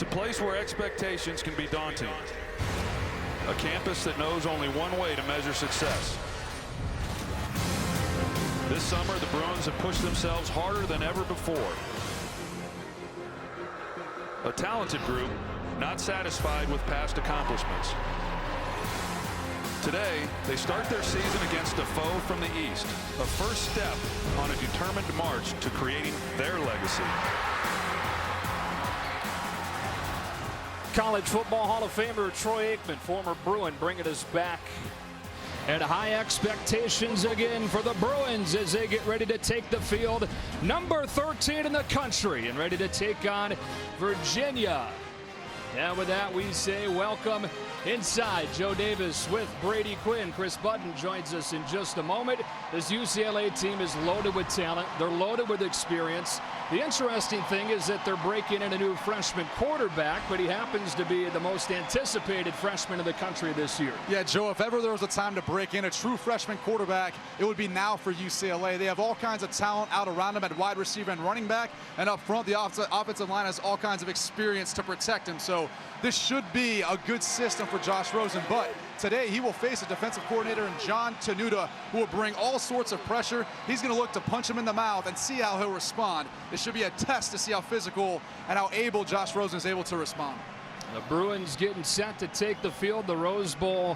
It's a place where expectations can be daunting. A campus that knows only one way to measure success. This summer, the Bruins have pushed themselves harder than ever before. A talented group, not satisfied with past accomplishments. Today, they start their season against a foe from the East, a first step on a determined march to creating their legacy. College Football Hall of Famer Troy Aikman, former Bruin, bringing us back. And high expectations again for the Bruins as they get ready to take the field. Number 13 in the country and ready to take on Virginia. And with that, we say welcome inside. Joe Davis with Brady Quinn. Chris Button joins us in just a moment. This UCLA team is loaded with talent. They're loaded with experience. The interesting thing is that they're breaking in a new freshman quarterback, but he happens to be the most anticipated freshman in the country this year. Yeah, Joe, if ever there was a time to break in a true freshman quarterback, it would be now for UCLA. They have all kinds of talent out around them at wide receiver and running back, and up front, the offensive line has all kinds of experience to protect him. So this should be a good system for Josh Rosen, but today he will face a defensive coordinator in John Tenuta who will bring all sorts of pressure. He's going to look to punch him in the mouth and see how he'll respond. It should be a test to see how physical and how able Josh Rosen is able to respond. The Bruins getting set to take the field. The Rose Bowl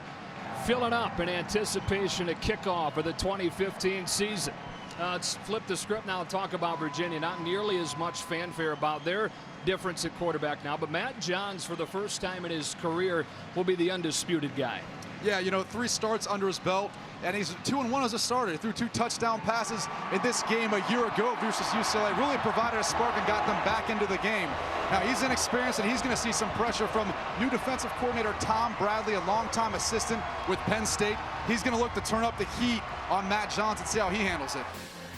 filling up in anticipation of kickoff of the 2015 season. Let's flip the script now and talk about Virginia. Not nearly as much fanfare about their difference at quarterback now, but Matt Johns, for the first time in his career, will be the undisputed guy. Yeah, you know, 3 starts under his belt, and he's 2-1 as a starter. He threw 2 touchdown passes in this game a year ago versus UCLA. Really provided a spark and got them back into the game. Now, he's inexperienced, and he's going to see some pressure from new defensive coordinator Tom Bradley, a longtime assistant with Penn State. He's going to look to turn up the heat on Matt Johns and see how he handles it.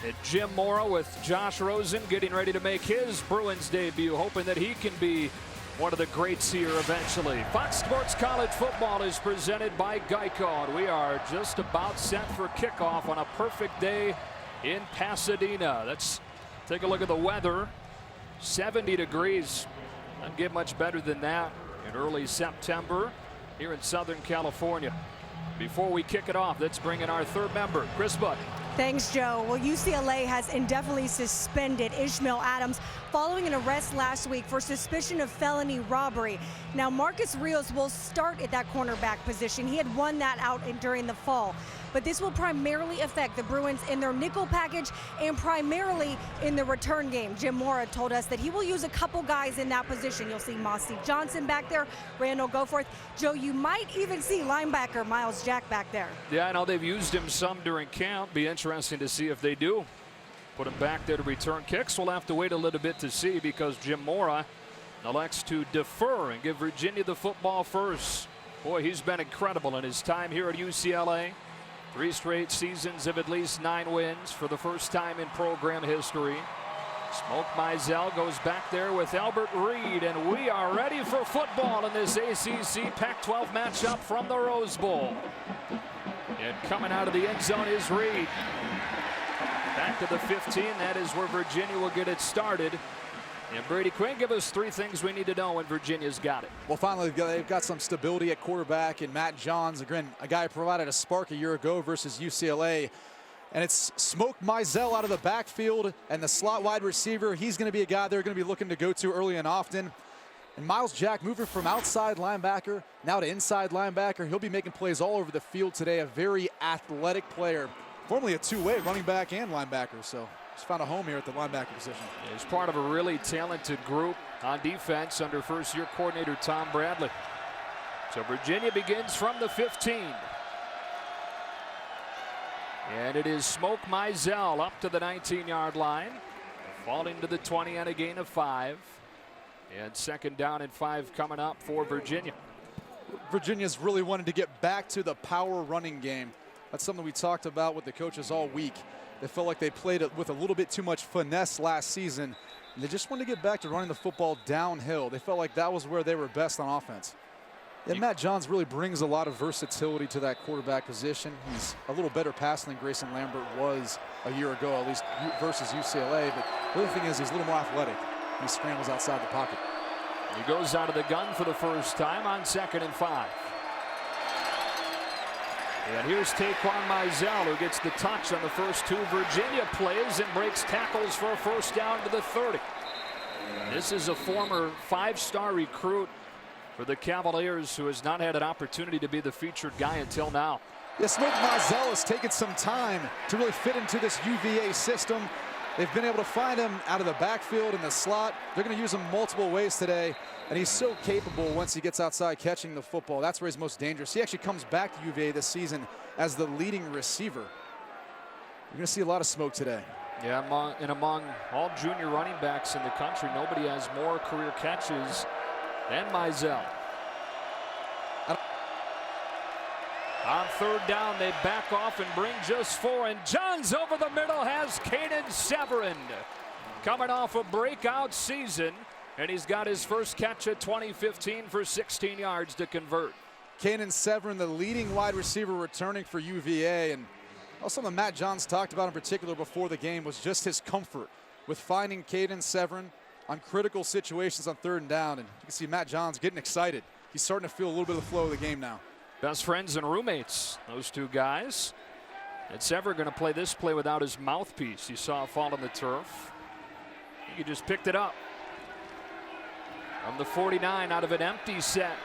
And Jim Mora with Josh Rosen getting ready to make his Bruins debut, hoping that he can be one of the greats here eventually. Fox Sports College Football is presented by Geico, and we are just about set for kickoff on a perfect day in Pasadena. Let's take a look at the weather. 70 degrees. Doesn't get much better than that in early September here in Southern California. Before we kick it off, let's bring in our third member, Chris Buck. Thanks, Joe. Well, UCLA has indefinitely suspended Ishmael Adams following an arrest last week for suspicion of felony robbery. Now, Marcus Rios will start at that cornerback position. He had won that out during the fall. But this will primarily affect the Bruins in their nickel package and primarily in the return game. Jim Mora told us that he will use a couple guys in that position. You'll see Mossy Johnson back there, Randall Goforth. Joe, you might even see linebacker Miles Jack back there. Yeah, I know they've used him some during camp. Be interesting to see if they do put him back there to return kicks. We'll have to wait a little bit to see because Jim Mora elects to defer and give Virginia the football first. Boy, he's been incredible in his time here at UCLA. 3 straight seasons of at least 9 wins for the first time in program history. Smoke Mizell goes back there with Albert Reed, and we are ready for football in this ACC Pac-12 matchup from the Rose Bowl. And coming out of the end zone is Reed. Back to the 15. That is where Virginia will get it started. And Brady Quinn, give us 3 things we need to know when Virginia's got it. Well, finally, they've got some stability at quarterback, and Matt Johns, again, a guy who provided a spark a year ago versus UCLA. And it's Smoke Mizell out of the backfield, and the slot wide receiver, he's going to be a guy they're going to be looking to go to early and often. And Miles Jack moving from outside linebacker now to inside linebacker. He'll be making plays all over the field today. A very athletic player, formerly a 2-way running back and linebacker. So he's found a home here at the linebacker position. Yeah, he's part of a really talented group on defense under first-year coordinator Tom Bradley. So Virginia begins from the 15. And it is Smoke Mizell up to the 19-yard line. Falling to the 20 and a gain of 5. And 2nd down and 5 coming up for Virginia. Virginia's really wanted to get back to the power running game. That's something we talked about with the coaches all week. They felt like they played it with a little bit too much finesse last season. And they just wanted to get back to running the football downhill. They felt like that was where they were best on offense. And Matt Johns really brings a lot of versatility to that quarterback position. He's a little better passer than Grayson Lambert was a year ago, at least versus UCLA. But the other thing is he's a little more athletic. He scrambles outside the pocket. He goes out of the gun for the first time on 2nd and 5. And here's Taquan Mizell, who gets the touch on the first 2 Virginia plays and breaks tackles for a first down to the 30. This is a former 5-star recruit for the Cavaliers who has not had an opportunity to be the featured guy until now. Yeah, Smoke Mizell has taken some time to really fit into this UVA system. They've been able to find him out of the backfield in the slot. They're going to use him multiple ways today, and he's so capable once he gets outside catching the football. That's where he's most dangerous. He actually comes back to UVA this season as the leading receiver. You're going to see a lot of smoke today. Yeah, among all junior running backs in the country, nobody has more career catches than Mizell. On 3rd down, they back off and bring just 4, and Johns over the middle has Caden Severin coming off a breakout season, and he's got his first catch of 2015 for 16 yards to convert. Caden Severin, the leading wide receiver returning for UVA, and also something Matt Johns talked about in particular before the game was just his comfort with finding Caden Severin on critical situations on 3rd down, and you can see Matt Johns getting excited. He's starting to feel a little bit of the flow of the game now. Best friends and roommates, those 2 guys. And Severin going to play this play without his mouthpiece. You saw it fall on the turf. He just picked it up. From the 49 out of an empty set.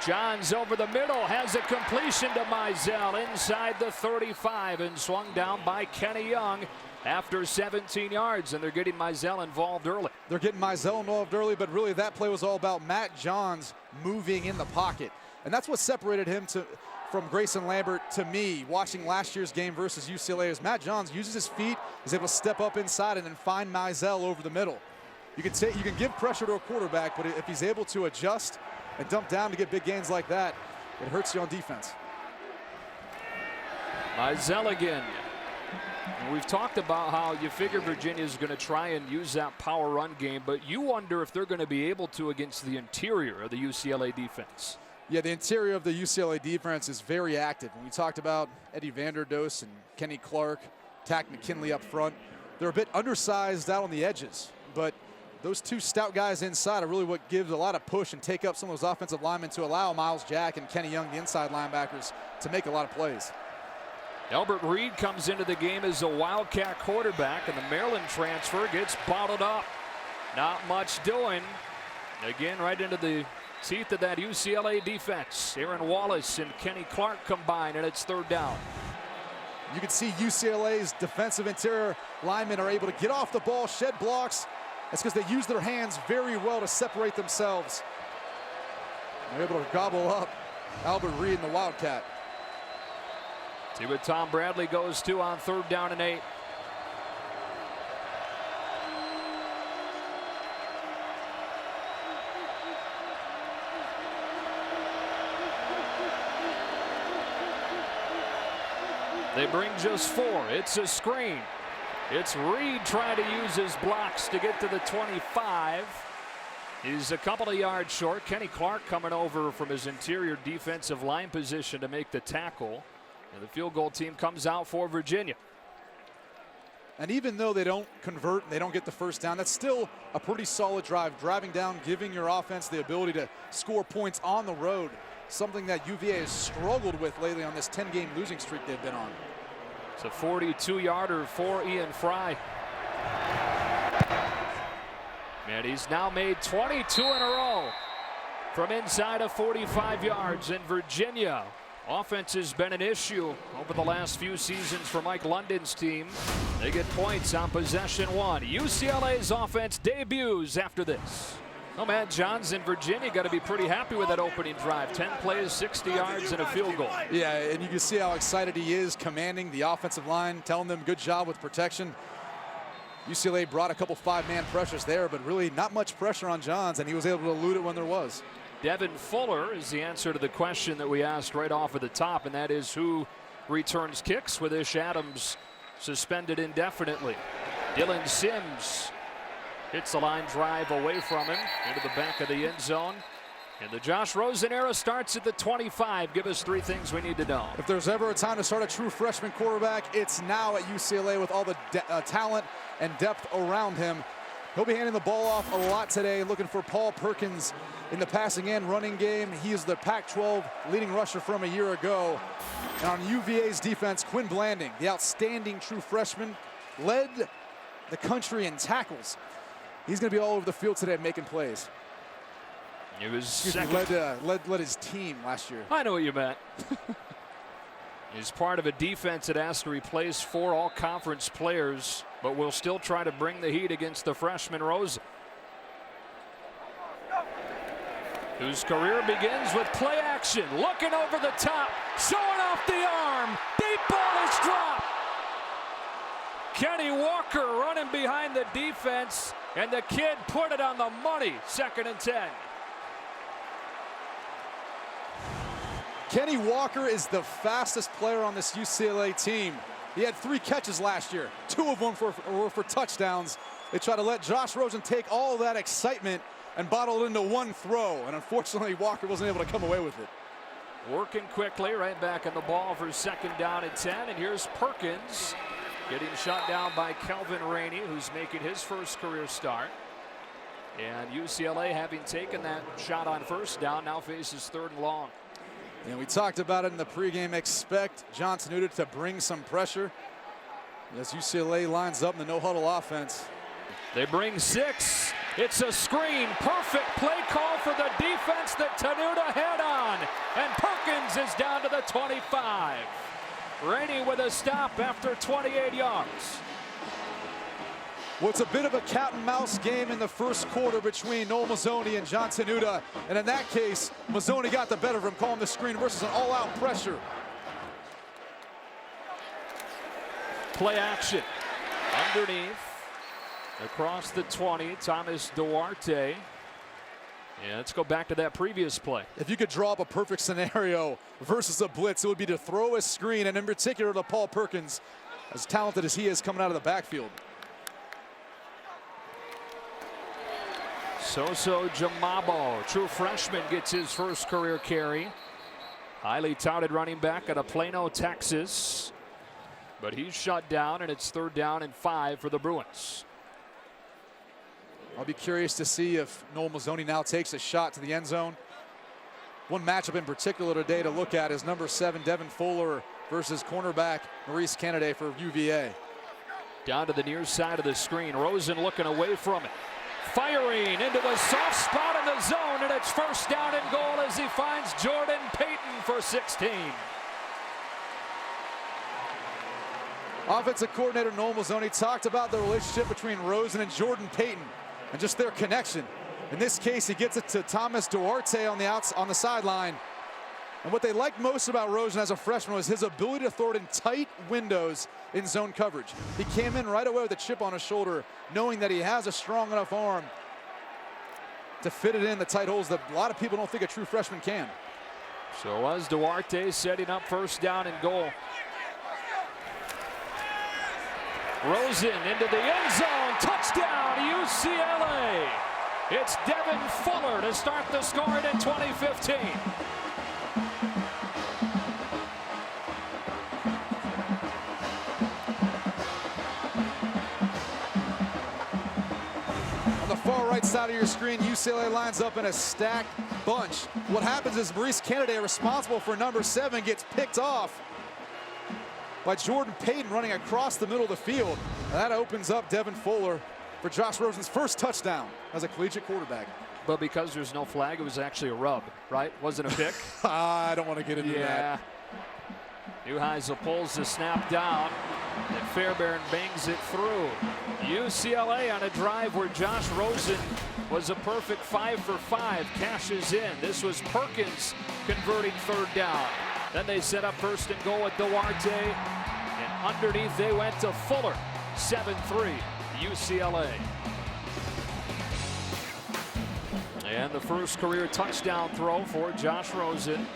Johns over the middle has a completion to Mizell inside the 35 and swung down by Kenny Young after 17 yards, and they're getting Mizell involved early. They're getting Mizell involved early, but really that play was all about Matt Johns moving in the pocket. And that's what separated him from Grayson Lambert to me watching last year's game versus UCLA is Matt Johns uses his feet, is able to step up inside and then find Mizell over the middle. You can give pressure to a quarterback, but if he's able to adjust and dump down to get big gains like that, it hurts you on defense. Mizell again. And we've talked about how you figure Virginia is going to try and use that power run game, but you wonder if they're going to be able to against the interior of the UCLA defense. Yeah, the interior of the UCLA defense is very active. When we talked about Eddie Vanderdoes and Kenny Clark, Tack McKinley up front, they're a bit undersized out on the edges, but those 2 stout guys inside are really what gives a lot of push and take up some of those offensive linemen to allow Miles Jack and Kenny Young, the inside linebackers, to make a lot of plays. Albert Reed comes into the game as a Wildcat quarterback, and the Maryland transfer gets bottled up. Not much doing. Again, right into the teeth of that UCLA defense. Aaron Wallace and Kenny Clark combine, and it's 3rd down. You can see UCLA's defensive interior linemen are able to get off the ball, shed blocks. That's because they use their hands very well to separate themselves. They're able to gobble up Albert Reed and the Wildcat. See what Tom Bradley goes to on 3rd down and 8. They bring just 4. It's a screen. It's Reed trying to use his blocks to get to the 25. He's a couple of yards short. Kenny Clark coming over from his interior defensive line position to make the tackle. And the field goal team comes out for Virginia. And even though they don't convert, they don't get the first down, that's still a pretty solid drive. Driving down, giving your offense the ability to score points on the road. Something that UVA has struggled with lately on this 10-game losing streak they've been on. It's a 42-yarder for Ian Fry. And he's now made 22 in a row from inside of 45 yards. In Virginia, offense has been an issue over the last few seasons for Mike London's team. They get points on possession 1. UCLA's offense debuts after this. Oh, man, Johns in Virginia got to be pretty happy with that opening drive. 10 plays, 60 yards, and a field goal. Yeah, and you can see how excited he is, commanding the offensive line, telling them good job with protection. UCLA brought a couple 5-man pressures there, but really not much pressure on Johns, and he was able to elude it when there was. Devin Fuller is the answer to the question that we asked right off at the top, and that is who returns kicks with Ish Adams suspended indefinitely. Dylan Sims hits the line drive away from him into the back of the end zone. And the Josh Rosen era starts at the 25. Give us 3 things we need to know. If there's ever a time to start a true freshman quarterback, it's now at UCLA with all the talent and depth around him. He'll be handing the ball off a lot today, looking for Paul Perkins in the passing and running game. He is the Pac-12 leading rusher from a year ago. And on UVA's defense, Quinn Blanding, the outstanding true freshman, led the country in tackles. He's going to be all over the field today making plays. He was led his team last year. I know what you meant. He's part of a defense that has to replace 4 all-conference players, but will still try to bring the heat against the freshman Rosen, whose career begins with play action, looking over the top, showing off the arm. Deep ball is dropped. Kenny Walker running behind the defense, and the kid put it on the money. 2nd and 10. Kenny Walker is the fastest player on this UCLA team. He had 3 catches last year. 2 of them were for touchdowns. They tried to let Josh Rosen take all of that excitement and bottle it into 1 throw. And unfortunately, Walker wasn't able to come away with it. Working quickly, right back in the ball for 2nd down and 10. And here's Perkins getting shot down by Kelvin Rainey, who's making his first career start. And UCLA, having taken that shot on 1st down, now faces 3rd and long. And we talked about it in the pregame. Expect John Tenuta to bring some pressure as UCLA lines up in the no-huddle offense. They bring 6. It's a screen. Perfect play call for the defense that Tenuta had on. And Perkins is down to the 25. Rainey with a stop after 28 yards. Well, it's a bit of a cat and mouse game in the first quarter between Noel Mazzoni and John Tenuta. And in that case, Mazzoni got the better of him, calling the screen versus an all-out pressure. Play action. Underneath. Across the 20, Thomas Duarte. Yeah, let's go back to that previous play. If you could draw up a perfect scenario versus a blitz, it would be to throw a screen, and in particular to Paul Perkins, as talented as he is coming out of the backfield. Soso Jamabo, true freshman, gets his first career carry. Highly touted running back out of Plano, Texas. But he's shut down, and it's 3rd down and 5 for the Bruins. I'll be curious to see if Noel Mazzoni now takes a shot to the end zone. One matchup in particular today to look at is number 7, Devin Fuller, versus cornerback Maurice Kennedy for UVA. Down to the near side of the screen. Rosen looking away from it. Firing into the soft spot in the zone, and it's 1st down and goal as he finds Jordan Payton for 16. Offensive coordinator Noel Mazzoni talked about the relationship between Rosen and Jordan Payton and just their connection. In this case, he gets it to Thomas Duarte on the sideline. And what they liked most about Rosen as a freshman was his ability to throw it in tight windows in zone coverage. He came in right away with a chip on his shoulder, knowing that he has a strong enough arm to fit it in the tight holes that a lot of people don't think a true freshman can. So was Duarte setting up 1st down and goal. Rosen into the end zone, touchdown UCLA. It's Devin Fuller to start the scoring in 2015. On the far right side of your screen, UCLA lines up in a stacked bunch. What happens is Maurice Kennedy, responsible for number 7, gets picked off by Jordan Payton running across the middle of the field. And that opens up Devin Fuller for Josh Rosen's first touchdown as a collegiate quarterback. But because there's no flag, it was actually a rub, right? Wasn't a pick? I don't want to get into that. Neuheisel pulls the snap down, and Fairbairn bangs it through. UCLA on a drive where Josh Rosen was a perfect 5 for 5, cashes in. This was Perkins converting 3rd down. Then they set up 1st and goal with Duarte, and underneath they went to Fuller. 7-3 UCLA. And the first career touchdown throw for Josh Rosen.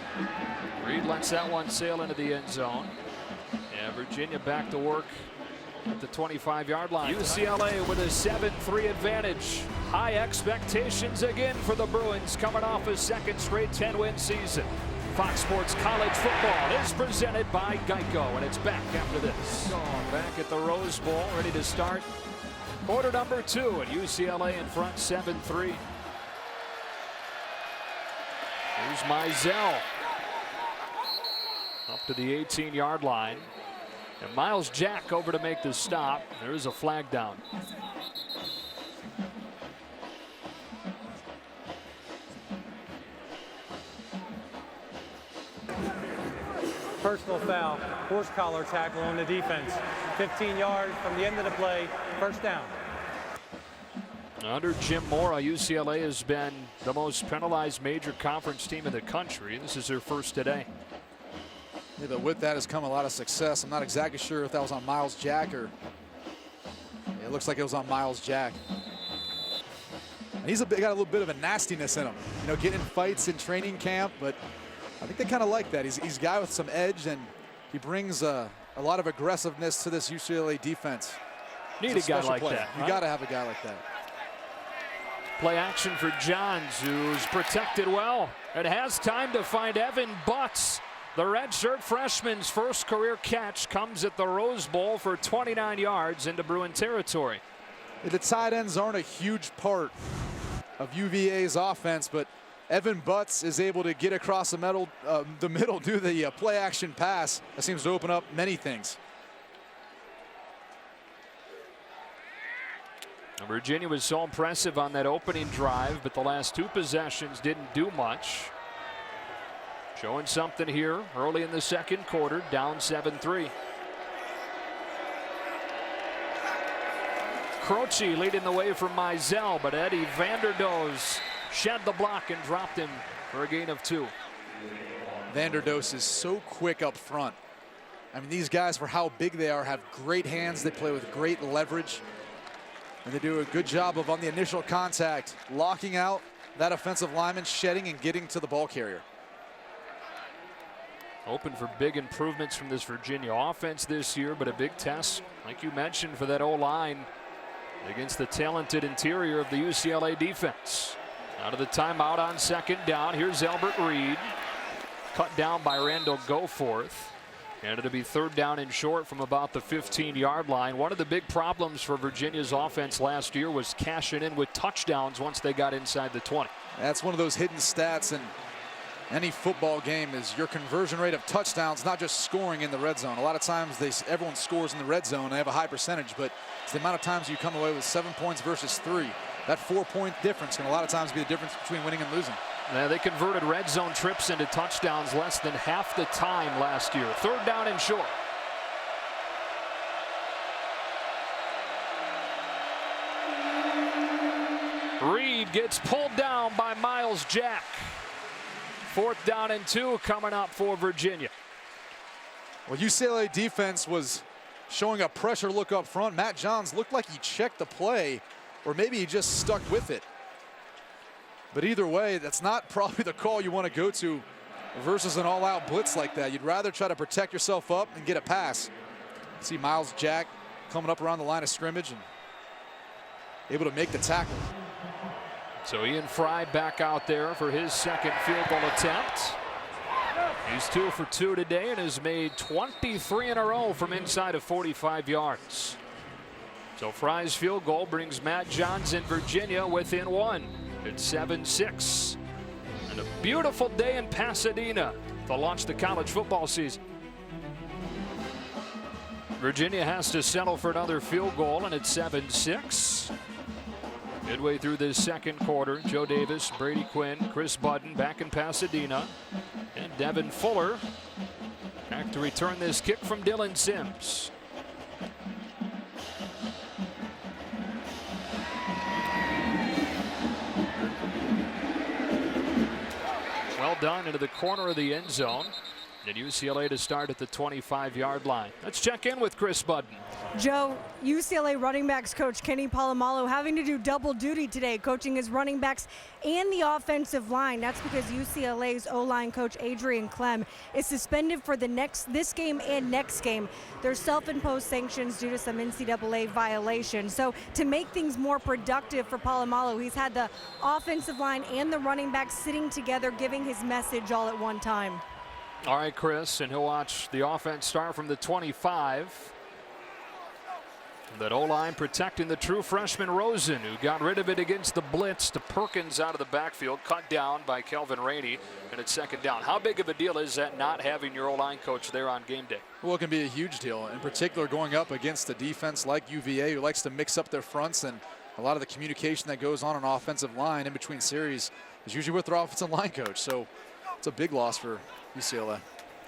Reed lets that one sail into the end zone. And Virginia back to work at the 25-yard line. UCLA with a 7-3 advantage. High expectations again for the Bruins coming off a 2nd straight 10-win season. Fox Sports College Football is presented by Geico, and it's back after this. Back at the Rose Bowl, ready to start Quarter number 2 and UCLA in front 7-3. Here's Mizell up to the 18-yard line. And Miles Jack over to make the stop. There is a flag down. Personal foul, horse collar tackle on the defense. 15 yards from the end of the play, first down. Under Jim Mora, UCLA has been the most penalized major conference team in the country. This is their first today. Yeah, but with that has come a lot of success. I'm not exactly sure if that was on Miles Jack or yeah, it looks like it was on Miles Jack. And he's got a little bit of a nastiness in him. You know, getting in fights in training camp, but I think they kind of like that. He's a guy with some edge, and he brings a lot of aggressiveness to this UCLA defense. Need a guy like that. You got to have a guy like that. Play action for Johns, who's protected well and has time to find Evan Butts. The redshirt freshman's first career catch comes at the Rose Bowl for 29 yards into Bruin territory. The tight ends aren't a huge part of UVA's offense, but Evan Butts is able to get across the middle, do the play action pass. That seems to open up many things. Virginia was so impressive on that opening drive, but the last 2 possessions didn't do much. Showing something here early in the second quarter, down 7-3. Croce leading the way for Mizell, but Eddie Vanderdoes shed the block and dropped him for a gain of 2. Vanderdoes is so quick up front. I mean, these guys, for how big they are, have great hands. They play with great leverage. And they do a good job of, on the initial contact, locking out that offensive lineman, shedding and getting to the ball carrier. Open for big improvements from this Virginia offense this year, but a big test, like you mentioned, for that O-line against the talented interior of the UCLA defense. Out of the timeout on second down, here's Albert Reed. Cut down by Randall Goforth. And it'll be third down and short from about the 15-yard line. One of the big problems for Virginia's offense last year was cashing in with touchdowns once they got inside the 20. That's one of those hidden stats in any football game, is your conversion rate of touchdowns, not just scoring in the red zone. A lot of times everyone scores in the red zone. They have a high percentage, but it's the amount of times you come away with 7 points versus 3. That 4-point difference can a lot of times be the difference between winning and losing. Now, they converted red zone trips into touchdowns less than half the time last year. Third down and short. Reed gets pulled down by Miles Jack. Fourth down and 2 coming up for Virginia. Well, UCLA defense was showing a pressure look up front. Matt Johns looked like he checked the play, or maybe he just stuck with it. But either way, that's not probably the call you want to go to versus an all-out blitz like that. You'd rather try to protect yourself up and get a pass. See Miles Jack coming up around the line of scrimmage and able to make the tackle. So Ian Fry back out there for his second field goal attempt. He's 2 for 2 today and has made 23 in a row from inside of 45 yards. So Fry's field goal brings Matt Johns in Virginia within 1. It's 7-6. And a beautiful day in Pasadena to launch the college football season. Virginia has to settle for another field goal, and it's 7-6. Midway through this second quarter, Joe Davis, Brady Quinn, Chris Budden back in Pasadena. And Devin Fuller back to return this kick from Dylan Sims. Well done into the corner of the end zone. And UCLA to start at the 25-yard line. Let's check in with Chris Budden. Joe, UCLA running backs coach Kenny Polamalu having to do double duty today, coaching his running backs and the offensive line. That's because UCLA's O-line coach Adrian Clem is suspended for this game and next game. There's self-imposed sanctions due to some NCAA violations. So to make things more productive for Polamalu, he's had the offensive line and the running backs sitting together, giving his message all at one time. All right, Chris, and he'll watch the offense start from the 25. That O-line protecting the true freshman Rosen, who got rid of it against the blitz to Perkins out of the backfield, cut down by Kelvin Rainey, and it's second down. How big of a deal is that, not having your O-line coach there on game day? Well, it can be a huge deal, in particular going up against a defense like UVA, who likes to mix up their fronts, and a lot of the communication that goes on offensive line in between series is usually with their offensive line coach. So it's a big loss for UCLA.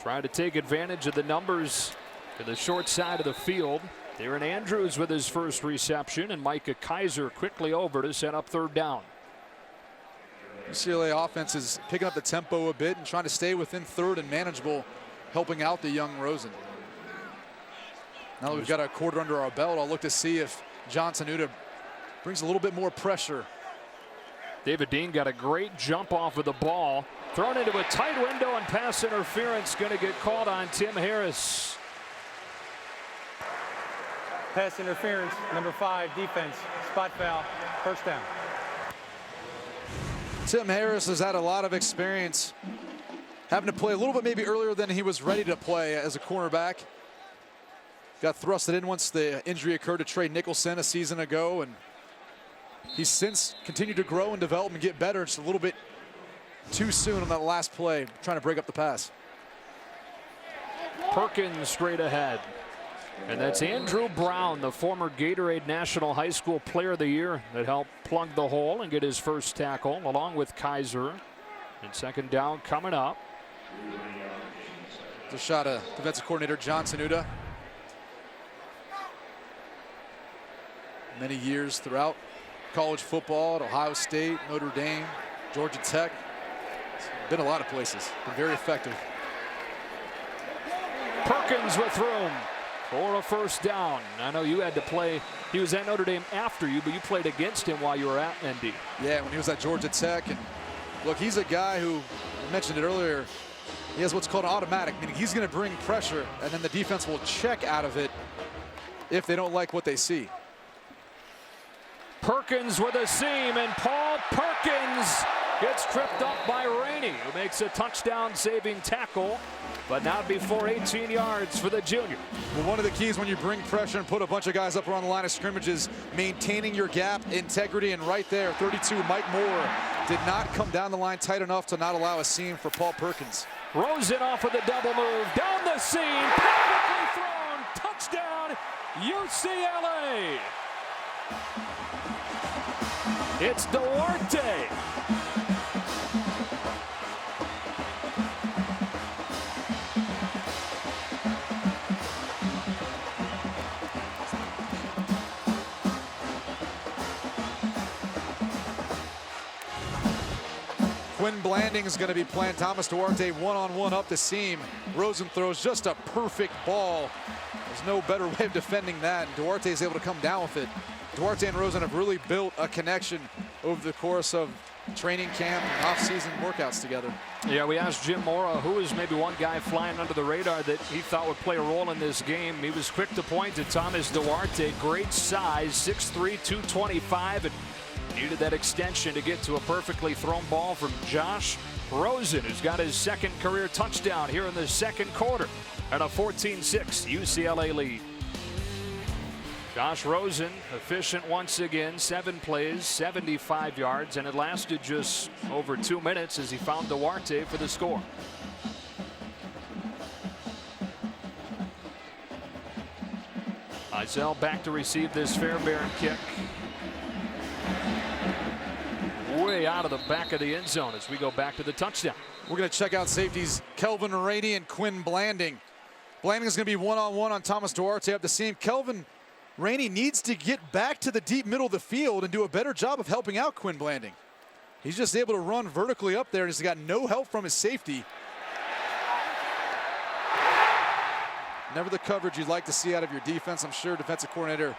Trying to take advantage of the numbers to the short side of the field. Darren Andrews with his first reception, and Micah Kaiser quickly over to set up third down. UCLA offense is picking up the tempo a bit and trying to stay within third and manageable, helping out the young Rosen. Now that we've got a quarter under our belt, I'll look to see if Johnson Uda brings a little bit more pressure. David Dean got a great jump off of the ball, thrown into a tight window, and pass interference going to get called on Tim Harris. Pass interference, number 5, defense, spot foul, first down. Tim Harris has had a lot of experience having to play a little bit maybe earlier than he was ready to play as a cornerback. Got thrusted in once the injury occurred to Trey Nicholson a season ago, and he's since continued to grow and develop and get better. Just a little bit too soon on that last play, trying to break up the pass. Perkins straight ahead. And that's Andrew Brown, the former Gatorade National High School Player of the Year, that helped plug the hole and get his first tackle, along with Kaiser. And second down coming up. The shot of defensive coordinator Johnson Uda. Many years throughout college football at Ohio State, Notre Dame, Georgia Tech. Been a lot of places. Been very effective. Perkins with room for a first down. I know you had to play. He was at Notre Dame after you, but you played against him while you were at ND. Yeah, when he was at Georgia Tech. And look, he's a guy who, I mentioned it earlier, he has what's called an automatic, meaning he's going to bring pressure, and then the defense will check out of it if they don't like what they see. Perkins with a seam, and Paul Perkins gets tripped up by Rainey, who makes a touchdown-saving tackle, but not before 18 yards for the junior. Well, one of the keys when you bring pressure and put a bunch of guys up around the line of scrimmage is maintaining your gap integrity, and right there, 32, Mike Moore did not come down the line tight enough to not allow a seam for Paul Perkins. Rosen off of the double move, down the seam, perfectly thrown, touchdown, UCLA. It's Duarte. Quinn Blanding is going to be playing Thomas Duarte one-on-one up the seam. Rosen throws just a perfect ball. There's no better way of defending that. And Duarte is able to come down with it. Duarte and Rosen have really built a connection over the course of training camp and off-season workouts together. Yeah, we asked Jim Mora who is maybe one guy flying under the radar that he thought would play a role in this game. He was quick to point to Thomas Duarte. Great size, 6'3", 225, and needed that extension to get to a perfectly thrown ball from Josh Rosen, who's got his second career touchdown here in the second quarter, and a 14-6 UCLA lead. Josh Rosen, efficient once again, 7 plays, 75 yards, and it lasted just over 2 minutes as he found Duarte for the score. Eisel back to receive this Fairbairn kick. Way out of the back of the end zone as we go back to the touchdown. We're going to check out safeties Kelvin Rainey and Quinn Blanding. Blanding is going to be one-on-one on Thomas Duarte up the seam. Kelvin Rainey needs to get back to the deep middle of the field and do a better job of helping out Quinn Blanding. He's just able to run vertically up there and he's got no help from his safety. Never the coverage you'd like to see out of your defense. I'm sure defensive coordinator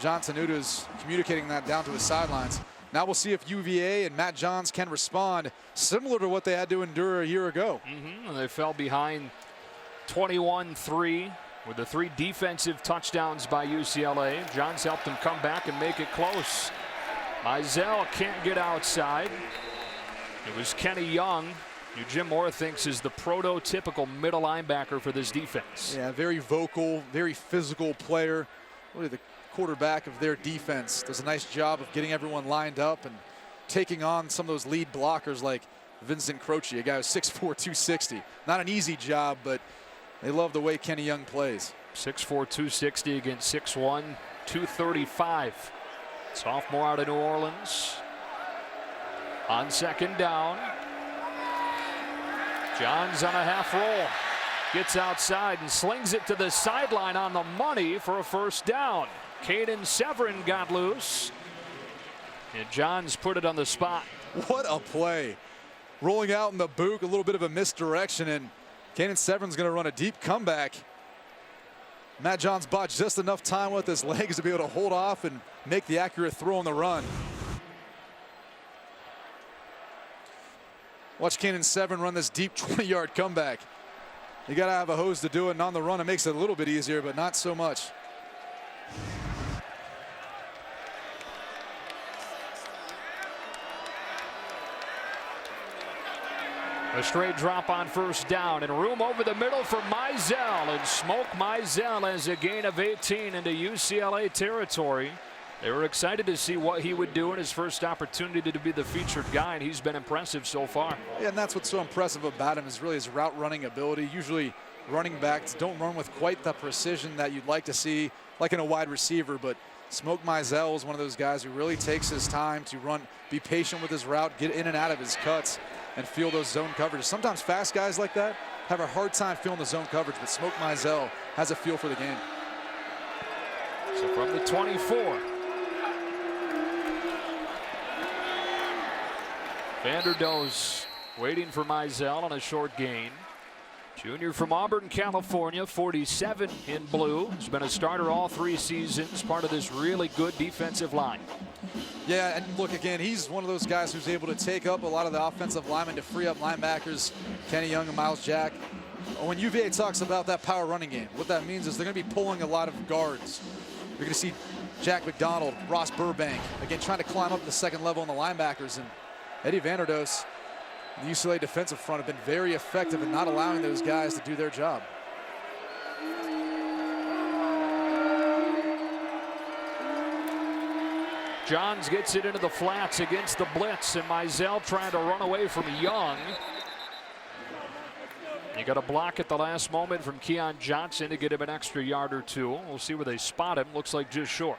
Johnson Uda is communicating that down to his sidelines. Now we'll see if UVA and Matt Johns can respond similar to what they had to endure a year ago. And they fell behind 21-3 with the 3 defensive touchdowns by UCLA. Johns helped them come back and make it close. Eisel can't get outside. It was Kenny Young, who Jim Mora thinks is the prototypical middle linebacker for this defense. Yeah, very vocal, very physical player. Really the quarterback of their defense does a nice job of getting everyone lined up and taking on some of those lead blockers like Vincent Croce, a guy who's 6'4", 260. Not an easy job, but they love the way Kenny Young plays. 6'4", 260 against 6'1", 235. Sophomore out of New Orleans. On second down. Johns on a half roll. Gets outside and slings it to the sideline on the money for a first down. Caden Severin got loose. And Johns put it on the spot. What a play. Rolling out in the boot, a little bit of a misdirection, and Caden Severin's going to run a deep comeback. Matt Johns bought just enough time with his legs to be able to hold off and make the accurate throw on the run. Watch Caden Severin run this deep 20-yard comeback. You got to have a hose to do it, and on the run it makes it a little bit easier, but not so much. A straight drop on first down and room over the middle for Mizell, and Smoke Mizell has a gain of 18 into UCLA territory. They were excited to see what he would do in his first opportunity to be the featured guy, and he's been impressive so far. Yeah, and that's what's so impressive about him is really his route running ability. Usually running backs don't run with quite the precision that you'd like to see like in a wide receiver, but Smoke Mizell is one of those guys who really takes his time to run, be patient with his route, get in and out of his cuts, and feel those zone coverages. Sometimes fast guys like that have a hard time feeling the zone coverage, but Smoke Mizell has a feel for the game. So from the 24. Vanderdoes waiting for Mizell on a short gain. Junior from Auburn, California, 47 in blue. Has been a starter all 3 seasons, part of this really good defensive line. Yeah, and look, again, he's one of those guys who's able to take up a lot of the offensive linemen to free up linebackers, Kenny Young and Miles Jack. When UVA talks about that power running game, what that means is they're going to be pulling a lot of guards. You're going to see Jack McDonald, Ross Burbank, again, trying to climb up the second level on the linebackers. And Eddie Vanderdoes, the UCLA defensive front, have been very effective in not allowing those guys to do their job. Johns gets it into the flats against the blitz, and Mizell trying to run away from Young. You got a block at the last moment from Keon Johnson to get him an extra yard or two. We'll see where they spot him. Looks like just short.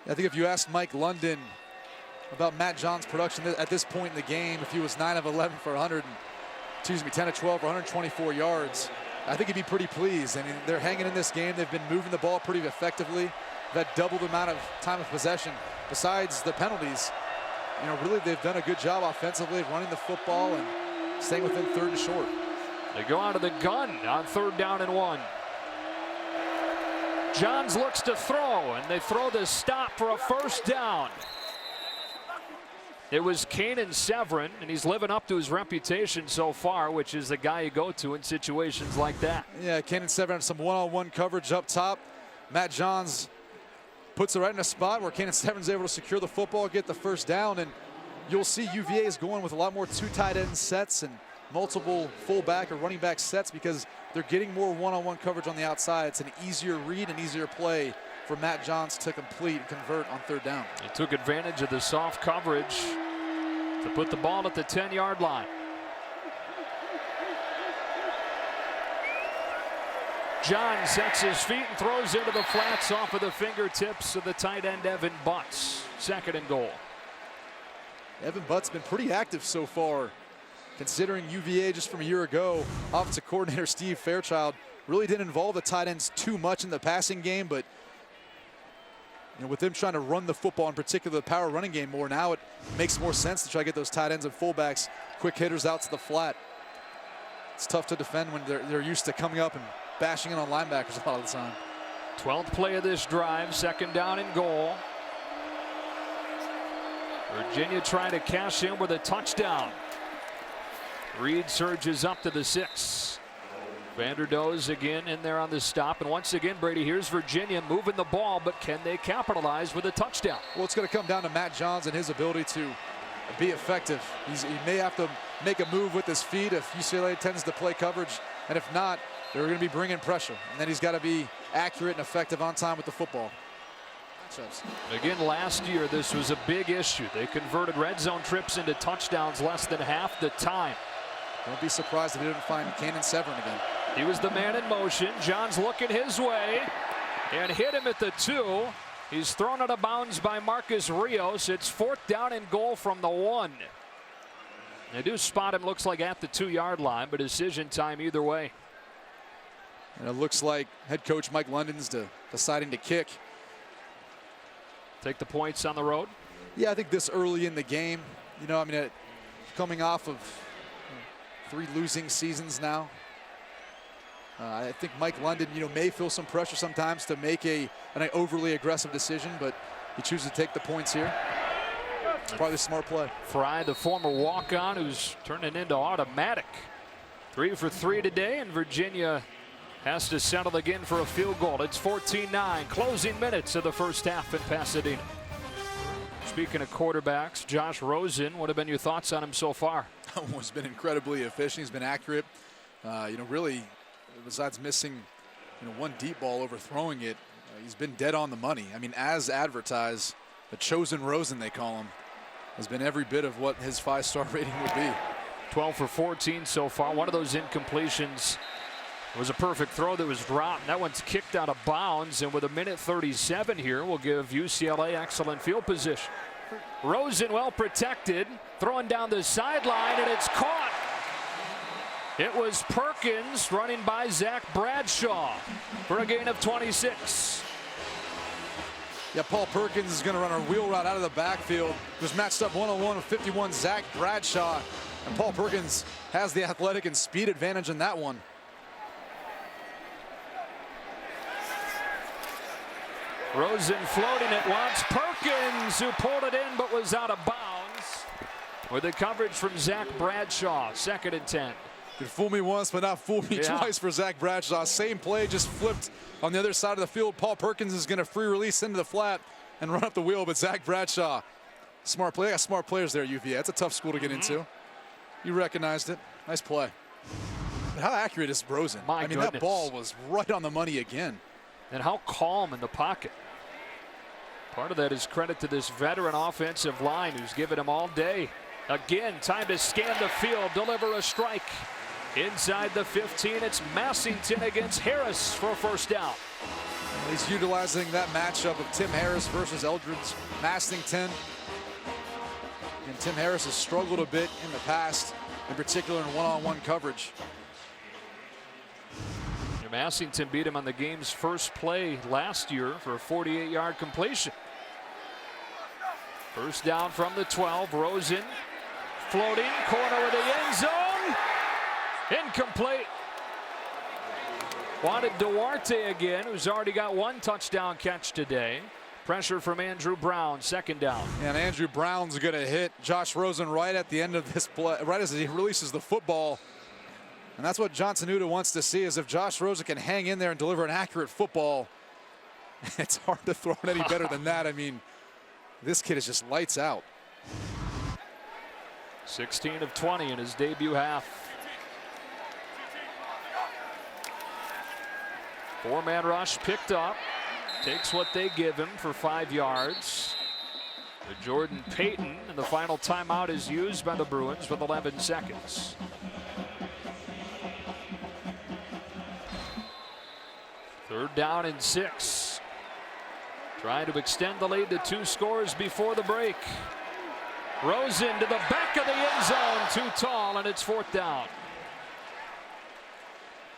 I think if you asked Mike London about Matt Johns' production at this point in the game, if he was 9 of 11 for 10 of 12 for 124 yards, I think he'd be pretty pleased. I mean, they're hanging in this game. They've been moving the ball pretty effectively. They've had double the amount of time of possession. Besides the penalties, you know, really they've done a good job offensively running the football and staying within 3rd and short. They go out of the gun on 3rd down and 1. Johns looks to throw, and they throw the stop for a first down. It was Caden Severin, and he's living up to his reputation so far, which is the guy you go to in situations like that. Yeah, Caden Severin had some one-on-one coverage up top. Matt Johns puts it right in a spot where Caden Severin's able to secure the football, get the first down, and you'll see UVA is going with a lot more 2 tight end sets and multiple fullback or running back sets because they're getting more one-on-one coverage on the outside. It's an easier read and easier play for Matt Johns to complete and convert on 3rd down. He took advantage of the soft coverage to put the ball at the 10-yard line. John sets his feet and throws into the flats off of the fingertips of the tight end Evan Butts. 2nd and goal. Evan Butts been pretty active so far, considering UVA just from a year ago. Offensive coordinator Steve Fairchild really didn't involve the tight ends too much in the passing game, but you know, with them trying to run the football, in particular the power running game more, now it makes more sense to try to get those tight ends and fullbacks, quick hitters out to the flat. It's tough to defend when they're used to coming up and bashing in on linebackers a lot of the time. 12th play of this drive, 2nd down and goal. Virginia trying to cash in with a touchdown. Reed surges up to the 6. Vanderdoes again in there on the stop, and once again, Brady, here's Virginia moving the ball, but can they capitalize with a touchdown? Well, it's going to come down to Matt Johns and his ability to be effective. He may have to make a move with his feet if UCLA tends to play coverage, and if not, they're going to be bringing pressure, and then he's got to be accurate and effective on time with the football. matchups. Again, last year, this was a big issue. They converted red zone trips into touchdowns less than half the time. Don't be surprised if they didn't find Cannon Severin again. He was the man in motion. John's looking his way and hit him at the 2. He's thrown out of bounds by Marcus Rios. It's 4th down and goal from the 1. They do spot him, looks like at the 2-yard line, but decision time either way. And it looks like head coach Mike London's deciding to kick. Take the points on the road? Yeah, I think this early in the game, you know, I mean, coming off of 3 losing seasons now, I think Mike London, you know, may feel some pressure sometimes to make an overly aggressive decision, but he chooses to take the points here. It's probably a smart play. Fry, the former walk-on, who's turning into automatic. 3 for 3 today, and Virginia has to settle again for a field goal. It's 14-9, closing minutes of the first half in Pasadena. Speaking of quarterbacks, Josh Rosen, what have been your thoughts on him so far? He's been incredibly efficient. He's been accurate. You know, really, besides missing, you know, 1 deep ball, overthrowing it, he's been dead on the money. I mean, as advertised, the chosen Rosen, they call him, has been every bit of what his 5-star rating would be. 12 for 14 so far. One of those incompletions was a perfect throw that was dropped. That one's kicked out of bounds, and with a minute 37 here, we'll give UCLA excellent field position. Rosen well protected, throwing down the sideline, and it's caught. It was Perkins running by Zach Bradshaw for a gain of 26. Yeah, Paul Perkins is going to run a wheel route out of the backfield. Was matched up one-on-one with 51 Zach Bradshaw, and Paul Perkins has the athletic and speed advantage in that one. Rosen floating it once. Perkins, who pulled it in but was out of bounds, with the coverage from Zach Bradshaw. 2nd and 10. Could fool me once, but not fool me twice for Zach Bradshaw. Same play, just flipped on the other side of the field. Paul Perkins is going to free release into the flat and run up the wheel, but Zach Bradshaw, smart play. They got smart players there at UVA. That's a tough school to get into. You recognized it. Nice play. But how accurate is Rosen? My goodness. That ball was right on the money again. And how calm in the pocket. Part of that is credit to this veteran offensive line who's given him all day. Again, time to scan the field, deliver a strike. Inside the 15, it's Massington against Harris for a 1st down. He's utilizing that matchup of Tim Harris versus Eldridge Massington. And Tim Harris has struggled a bit in the past, in particular in one-on-one coverage. Massington beat him on the game's first play last year for a 48-yard completion. 1st down from the 12. Rosen floating, corner of the end zone. Incomplete. Wanted Duarte again, who's already got 1 touchdown catch today. Pressure from Andrew Brown, 2nd down. And Andrew Brown's going to hit Josh Rosen right at the end of this play, right as he releases the football. And that's what Johnson Uda wants to see, is if Josh Rosen can hang in there and deliver an accurate football. It's hard to throw it any better than that. I mean, this kid is just lights out. 16 of 20 in his debut half. 4-man rush picked up. Takes what they give him for 5 yards. To Jordan Payton, and the final timeout is used by the Bruins with 11 seconds. Third down and 6. Trying to extend the lead to 2 scores before the break. Rosen to the back of the end zone, too tall, and it's 4th down.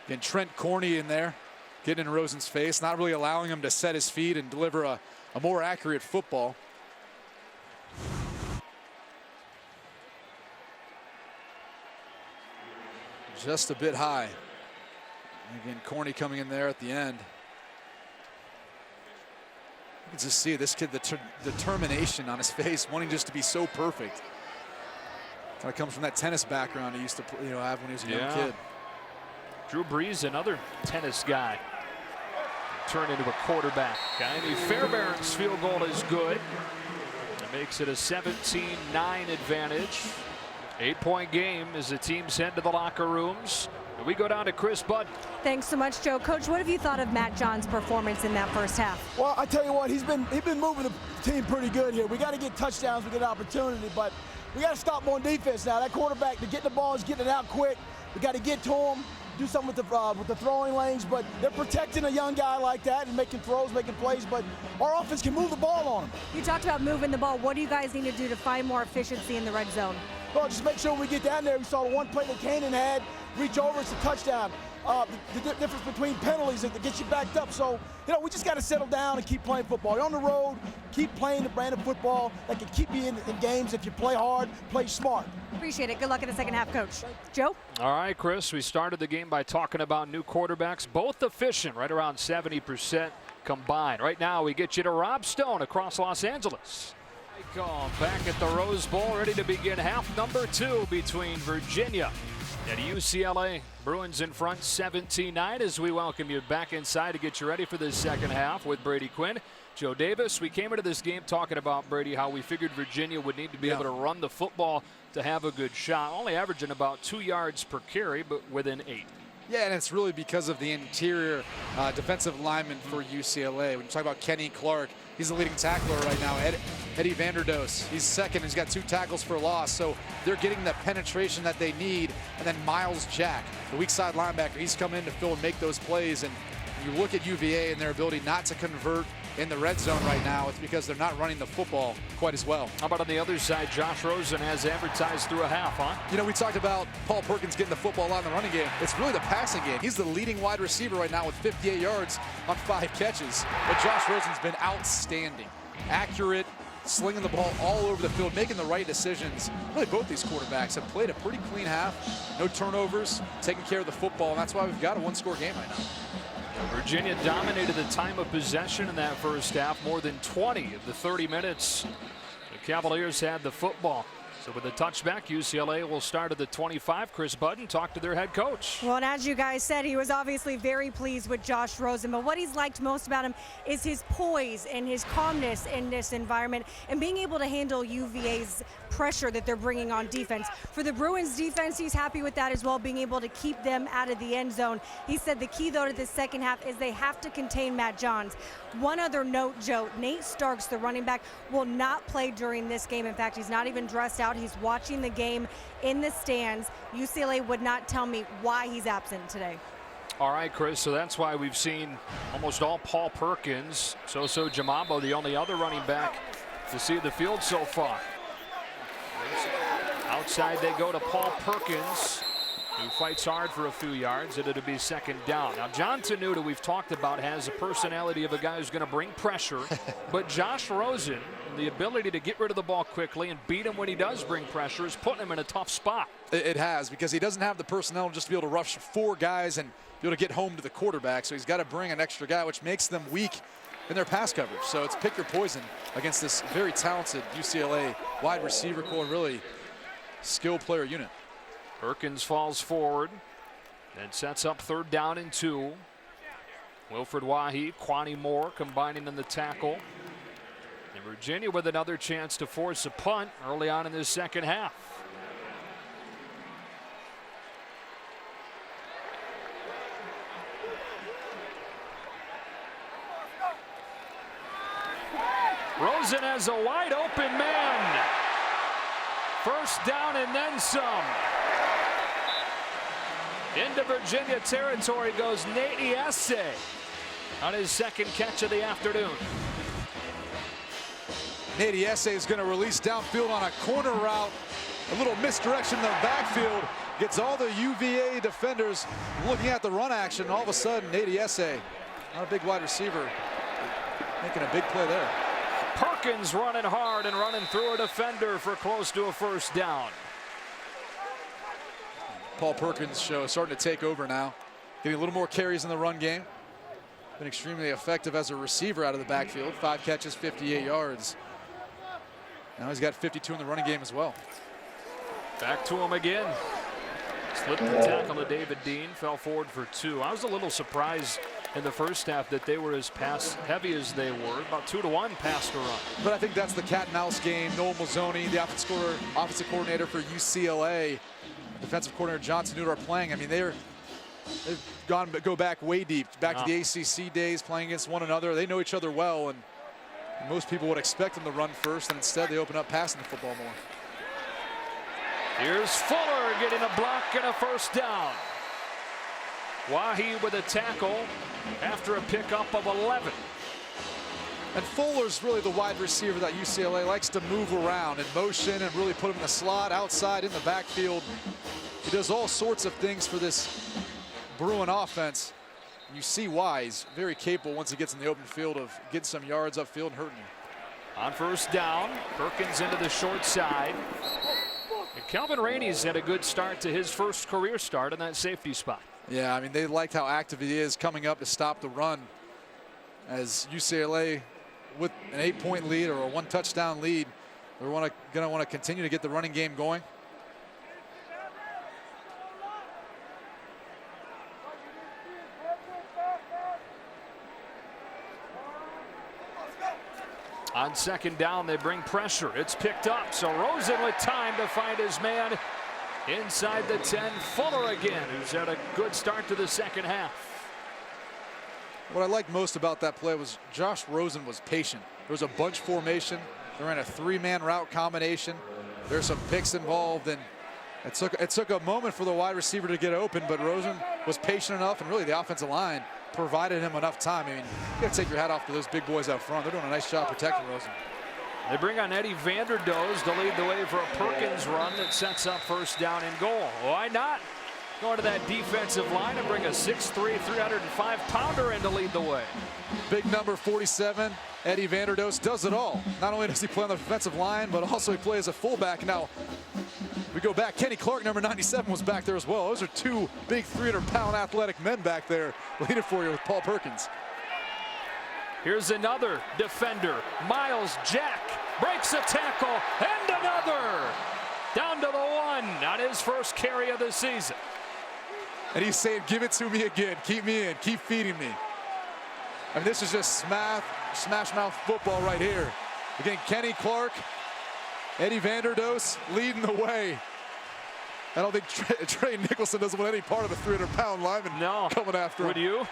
And Trent Corney in there, getting in Rosen's face, not really allowing him to set his feet and deliver a more accurate football. Just a bit high. Again, Corney coming in there at the end. You can just see this kid, the determination on his face, wanting just to be so perfect. Kind of comes from that tennis background he used to have when he was a young kid. Drew Brees, another tennis guy, turned into a quarterback. Amy Fairbairn's field goal is good. It makes it a 17-9 advantage. 8-point game as the teams head to the locker rooms. We go down to Chris Budd. Thanks so much, Joe. Coach, what have you thought of Matt John's performance in that first half? Well, I tell you what, he's been moving the team pretty good here. We got to get touchdowns, we get an opportunity, but we got to stop him on defense now. That quarterback, to get the ball, is getting it out quick. We got to get to him, do something with the throwing lanes, but they're protecting a young guy like that and making throws, making plays, but our offense can move the ball on him. You talked about moving the ball. What do you guys need to do to find more efficiency in the red zone? Well, just make sure we get down there. We saw the one play that Cannon had, reach over, it's a touchdown. The difference between penalties is to get you backed up. So, we just got to settle down and keep playing football. You're on the road, keep playing the brand of football that can keep you in games if you play hard, play smart. Appreciate it. Good luck in the second half, Coach. Joe? All right, Chris, we started the game by talking about new quarterbacks, both efficient, right around 70% combined. Right now, we get you to Rob Stone across Los Angeles. Back at the Rose Bowl, ready to begin half number 2 between Virginia and UCLA. Bruins in front 17-9 as we welcome you back inside to get you ready for this second half with Brady Quinn. Joe Davis, we came into this game talking about, Brady, how we figured Virginia would need to be able to run the football to have a good shot, only averaging about 2 yards per carry, but within 8. Yeah, and it's really because of the interior defensive lineman for UCLA. When you talk about Kenny Clark, he's the leading tackler right now. Eddie Vanderdoes, he's second. He's got 2 tackles for loss. So they're getting the penetration that they need. And then Miles Jack, the weak side linebacker, he's come in to fill and make those plays. And you look at UVA and their ability not to convert in the red zone right now, it's because they're not running the football quite as well. How about on the other side, Josh Rosen has advertised through a half, huh? We talked about Paul Perkins getting the football out in the running game. It's really the passing game. He's the leading wide receiver right now with 58 yards on 5 catches. But Josh Rosen's been outstanding. Accurate, slinging the ball all over the field, making the right decisions. Really, both these quarterbacks have played a pretty clean half. No turnovers, taking care of the football, and that's why we've got a 1-score game right now. Virginia dominated the time of possession in that first half. More than 20 of the 30 minutes the Cavaliers had the football. So with the touchback, UCLA will start at the 25. Chris Budden talked to their head coach. Well, and as you guys said, he was obviously very pleased with Josh Rosen. But what he's liked most about him is his poise and his calmness in this environment and being able to handle UVA's pressure that they're bringing on defense. For the Bruins defense, he's happy with that as well, being able to keep them out of the end zone. He said the key, though, to the second half is they have to contain Matt Johns. One other note, Joe, Nate Starks, the running back, will not play during this game. In fact, he's not even dressed out. He's watching the game in the stands. UCLA would not tell me why he's absent today. All right, Chris, so that's why we've seen almost all Paul Perkins. So Jamabo, the only other running back to see the field so far. Outside they go to Paul Perkins, who fights hard for a few yards, and it'll be second down. Now, John Tenuta, we've talked about, has a personality of a guy who's going to bring pressure, but Josh Rosen, the ability to get rid of the ball quickly and beat him when he does bring pressure, is putting him in a tough spot. It has, because he doesn't have the personnel just to be able to rush 4 guys and be able to get home to the quarterback, so he's got to bring an extra guy, which makes them weak in their pass coverage. So it's pick your poison against this very talented UCLA wide receiver core and really skilled player unit. Perkins falls forward and sets up 3rd down and 2. Wilfred Wahi, Kwani Moore combining in the tackle. And Virginia with another chance to force a punt early on in this second half. Rosen has a wide open man. First down and then some. Into Virginia territory goes Nate Iese on his 2nd catch of the afternoon. Nate Iese is going to release downfield on a corner route. A little misdirection in the backfield. Gets all the UVA defenders looking at the run action. All of a sudden, Nate Iese, not a big wide receiver, making a big play there. Perkins running hard and running through a defender for close to a first down. Paul Perkins' show is starting to take over now. Getting a little more carries in the run game. Been extremely effective as a receiver out of the backfield. 5 catches, 58 yards. Now he's got 52 in the running game as well. Back to him again. Slipped the tackle to David Dean, fell forward for 2. I was a little surprised in the first half that they were as pass heavy as they were, about 2-to-1 pass to run. But I think that's the cat and mouse game. Noel Mazzoni, the offensive coordinator for UCLA, defensive coordinator John Tenuta are playing. I mean, they're They've go back way deep, back to the ACC days, playing against one another. They know each other well, and most people would expect them to run first, and instead they open up passing the football more. Here's Fuller getting a block and a first down. Wahi with a tackle after a pickup of 11. And Fuller's really the wide receiver that UCLA likes to move around and motion and really put him in the slot, outside, in the backfield. He does all sorts of things for this Bruin offense. You see why he's very capable once he gets in the open field of getting some yards upfield and hurting you. On first down, Perkins into the short side. And Calvin Rainey's had a good start to his first career start in that safety spot. Yeah, I mean, they liked how active he is coming up to stop the run, as UCLA with an 8-point lead or a 1-touchdown lead, they're going to want to continue to get the running game going. On second down, they bring pressure. It's picked up, so Rosen with time to find his man inside the 10. Fuller again, who's had a good start to the second half. What I liked most about that play was Josh Rosen was patient. There was a bunch formation. They ran a 3-man route combination. There's some picks involved, and it took a moment for the wide receiver to get open, but Rosen was patient enough, and really the offensive line provided him enough time. I mean, you got to take your hat off to those big boys out front. They're doing a nice job protecting Rosen. They bring on Eddie Vanderdoes to lead the way for a Perkins run that sets up first down and goal. Why not? Going to that defensive line and bring a 6'3", 305-pounder in to lead the way. Big number 47, Eddie Vanderdoes, does it all. Not only does he play on the defensive line, but also he plays a fullback. Now, we go back. Kenny Clark, number 97, was back there as well. Those are two big 300-pound athletic men back there leading for you with Paul Perkins. Here's another defender. Miles Jack breaks a tackle, and another. Down to the 1 on his first carry of the season. And he's saying, give it to me again. Keep me in. Keep feeding me. I mean, this is just smash mouth football right here. Again, Kenny Clark, Eddie Vanderdoes leading the way. I don't think Trey Nicholson doesn't want any part of a 300-pound lineman coming after him. Would you?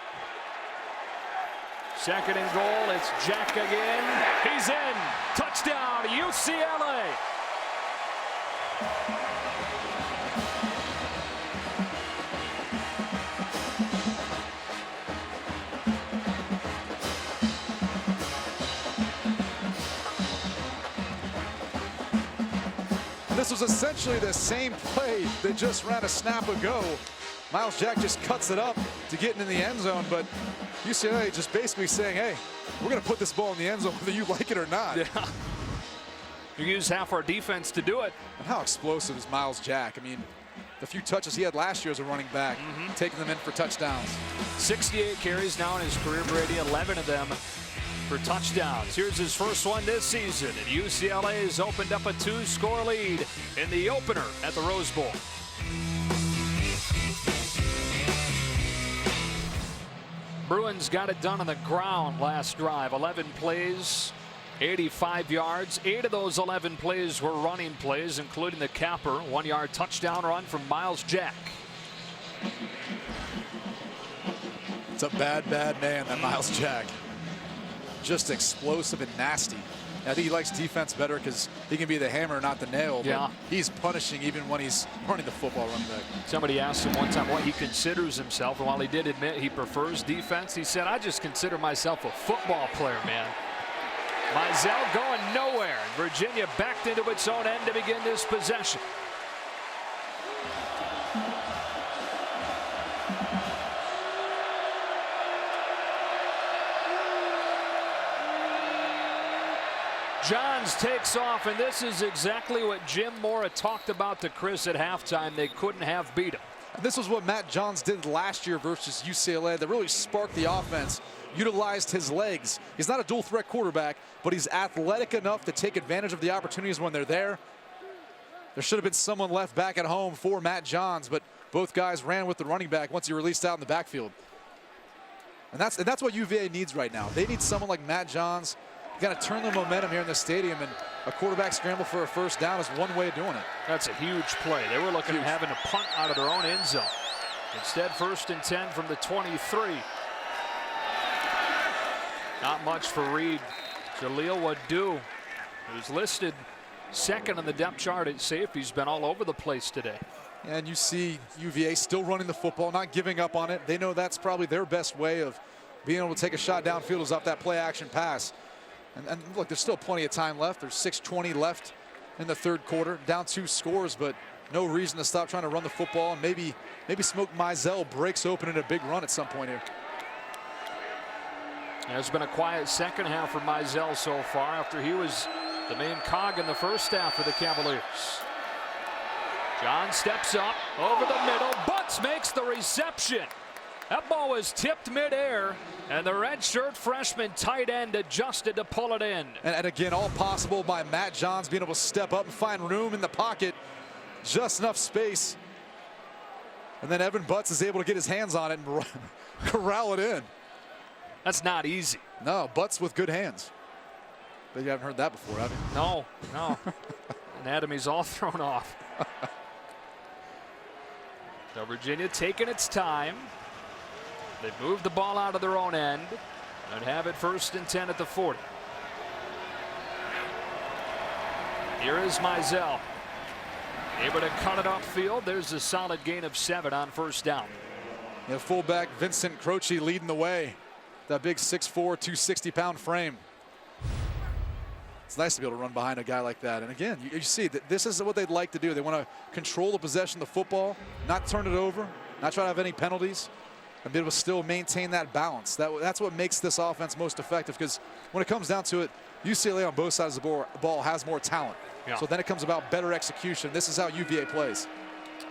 Second and goal, it's Jack again. He's in. Touchdown, UCLA. This was essentially the same play they just ran a snap ago. Miles Jack just cuts it up to get into the end zone, but UCLA just basically saying, hey, we're going to put this ball in the end zone whether you like it or not. Yeah. You use half our defense to do it. And how explosive is Miles Jack? I mean, the few touches he had last year as a running back, taking them in for touchdowns. 68 carries now in his career, Brady, 11 of them for touchdowns. Here's his first one this season, and UCLA has opened up a 2-score lead in the opener at the Rose Bowl. Bruins got it done on the ground last drive. 11 plays, 85 yards. 8 of those 11 plays were running plays, including the capper, 1-yard touchdown run from Miles Jack. It's a bad man, that Miles Jack. Just explosive and nasty. I think he likes defense better because he can be the hammer, not the nail. Yeah. He's punishing even when he's running the football running back. Somebody asked him one time what he considers himself, and while he did admit he prefers defense, he said, I just consider myself a football player, man. Mizell going nowhere. Virginia backed into its own end to begin this possession. Johns takes off, and this is exactly what Jim Mora talked about to Chris at halftime. They couldn't have beat him. And this was what Matt Johns did last year versus UCLA that really sparked the offense, utilized his legs. He's not a dual threat quarterback, but he's athletic enough to take advantage of the opportunities when they're there. There should have been someone left back at home for Matt Johns, but both guys ran with the running back once he released out in the backfield. And that's what UVA needs right now. They need someone like Matt Johns. Got to turn the momentum here in the stadium, and a quarterback scramble for a first down is one way of doing it. That's a huge play. They were looking at having to punt out of their own end zone. Instead, 1st and 10 from the 23. Not much for Reed. Jaleel Wadu, who's listed second on the depth chart at safety. He's been all over the place today. And you see UVA still running the football, not giving up on it. They know that's probably their best way of being able to take a shot downfield is off that play action pass. And look, there's still plenty of time left. There's 6:20 left in the third quarter, down 2 scores, but no reason to stop trying to run the football. And maybe Smoke Mizell breaks open in a big run at some point here. It's been a quiet second half for Mizell so far after he was the main cog in the first half for the Cavaliers. John steps up over the middle. Butts makes the reception. That ball was tipped midair, and the redshirt freshman tight end adjusted to pull it in. And again, all possible by Matt Johns being able to step up and find room in the pocket, just enough space. And then Evan Butts is able to get his hands on it and corral it in. That's not easy. No, Butts with good hands. But you haven't heard that before, have you? No. Anatomy's all thrown off. So Virginia taking its time. They move the ball out of their own end and have it 1st and 10 at the 40. Here is Mizell. Able to cut it upfield. There's a solid gain of 7 on 1st down. Yeah, fullback Vincent Croce leading the way. That big 6'4", 260-pound frame. It's nice to be able to run behind a guy like that. And again, you see that this is what they'd like to do. They want to control the possession of the football, not turn it over, not try to have any penalties, and be able to still maintain that balance. That's what makes this offense most effective, because when it comes down to it, UCLA on both sides of the ball has more talent. Yeah. So then it comes about better execution. This is how UVA plays.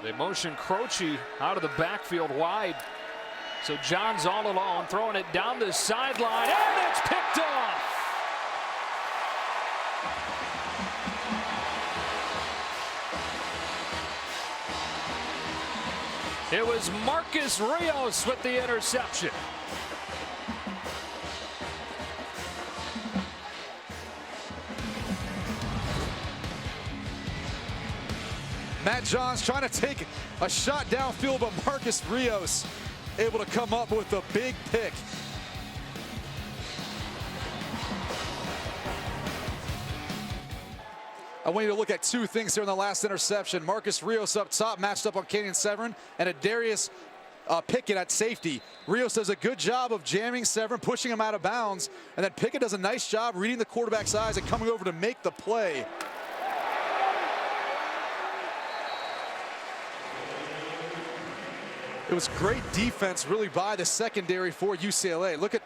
They motion Croce out of the backfield wide. So John's all alone, throwing it down the sideline, and it's picked off. It was Marcus Rios with the interception. Matt Johns trying to take a shot downfield, but Marcus Rios able to come up with a big pick. I want you to look at 2 things here in the last interception. Marcus Rios up top, matched up on Kenyon Severin, and a Darius Pickett at safety. Rios does a good job of jamming Severin, pushing him out of bounds, and then Pickett does a nice job reading the quarterback's eyes and coming over to make the play. It was great defense really by the secondary for UCLA. Look at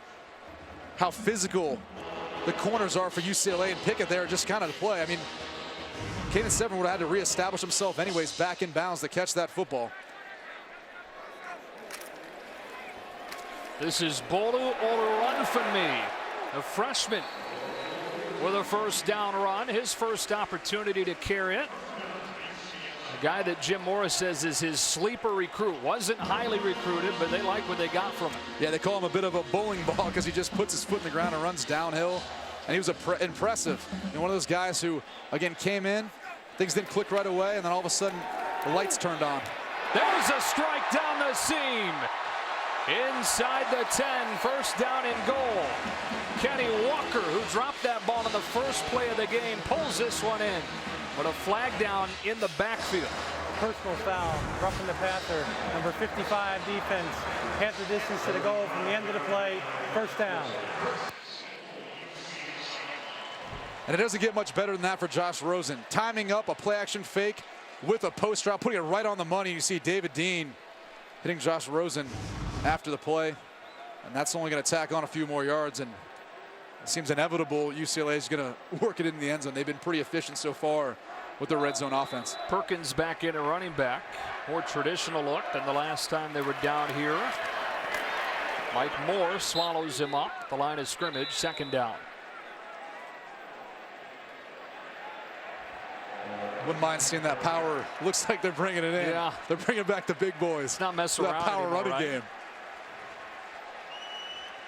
how physical the corners are for UCLA, and Pickett there just kind of to play. I mean, Kenyon Severin would have had to reestablish himself anyways back in bounds to catch that football. This is Bolu Olorunfemi, a freshman, with a 1st down run, his first opportunity to carry it. A guy that Jim Morris says is his sleeper recruit. Wasn't highly recruited, but they like what they got from him. Yeah, they call him a bit of a bowling ball because he just puts his foot in the ground and runs downhill. And he was impressive. And one of those guys who, again, came in, things didn't click right away, and then all of a sudden, the lights turned on. There's a strike down the seam. Inside the 10, 1st down and goal. Kenny Walker, who dropped that ball in the first play of the game, pulls this one in. But a flag down in the backfield. Personal foul, roughing the passer, number 55 defense. Half the distance to the goal from the end of the play, 1st down. And it doesn't get much better than that for Josh Rosen. Timing up a play-action fake with a post route, putting it right on the money. You see David Dean hitting Josh Rosen after the play. And that's only going to tack on a few more yards. And it seems inevitable UCLA is going to work it in the end zone. They've been pretty efficient so far with their red zone offense. Perkins back in a running back. More traditional look than the last time they were down here. Mike Moore swallows him up. The line of scrimmage, 2nd down. Wouldn't mind seeing that power. Looks like they're bringing it in. Yeah. They're bringing back the big boys. It's not messing around that power anymore, running right? game.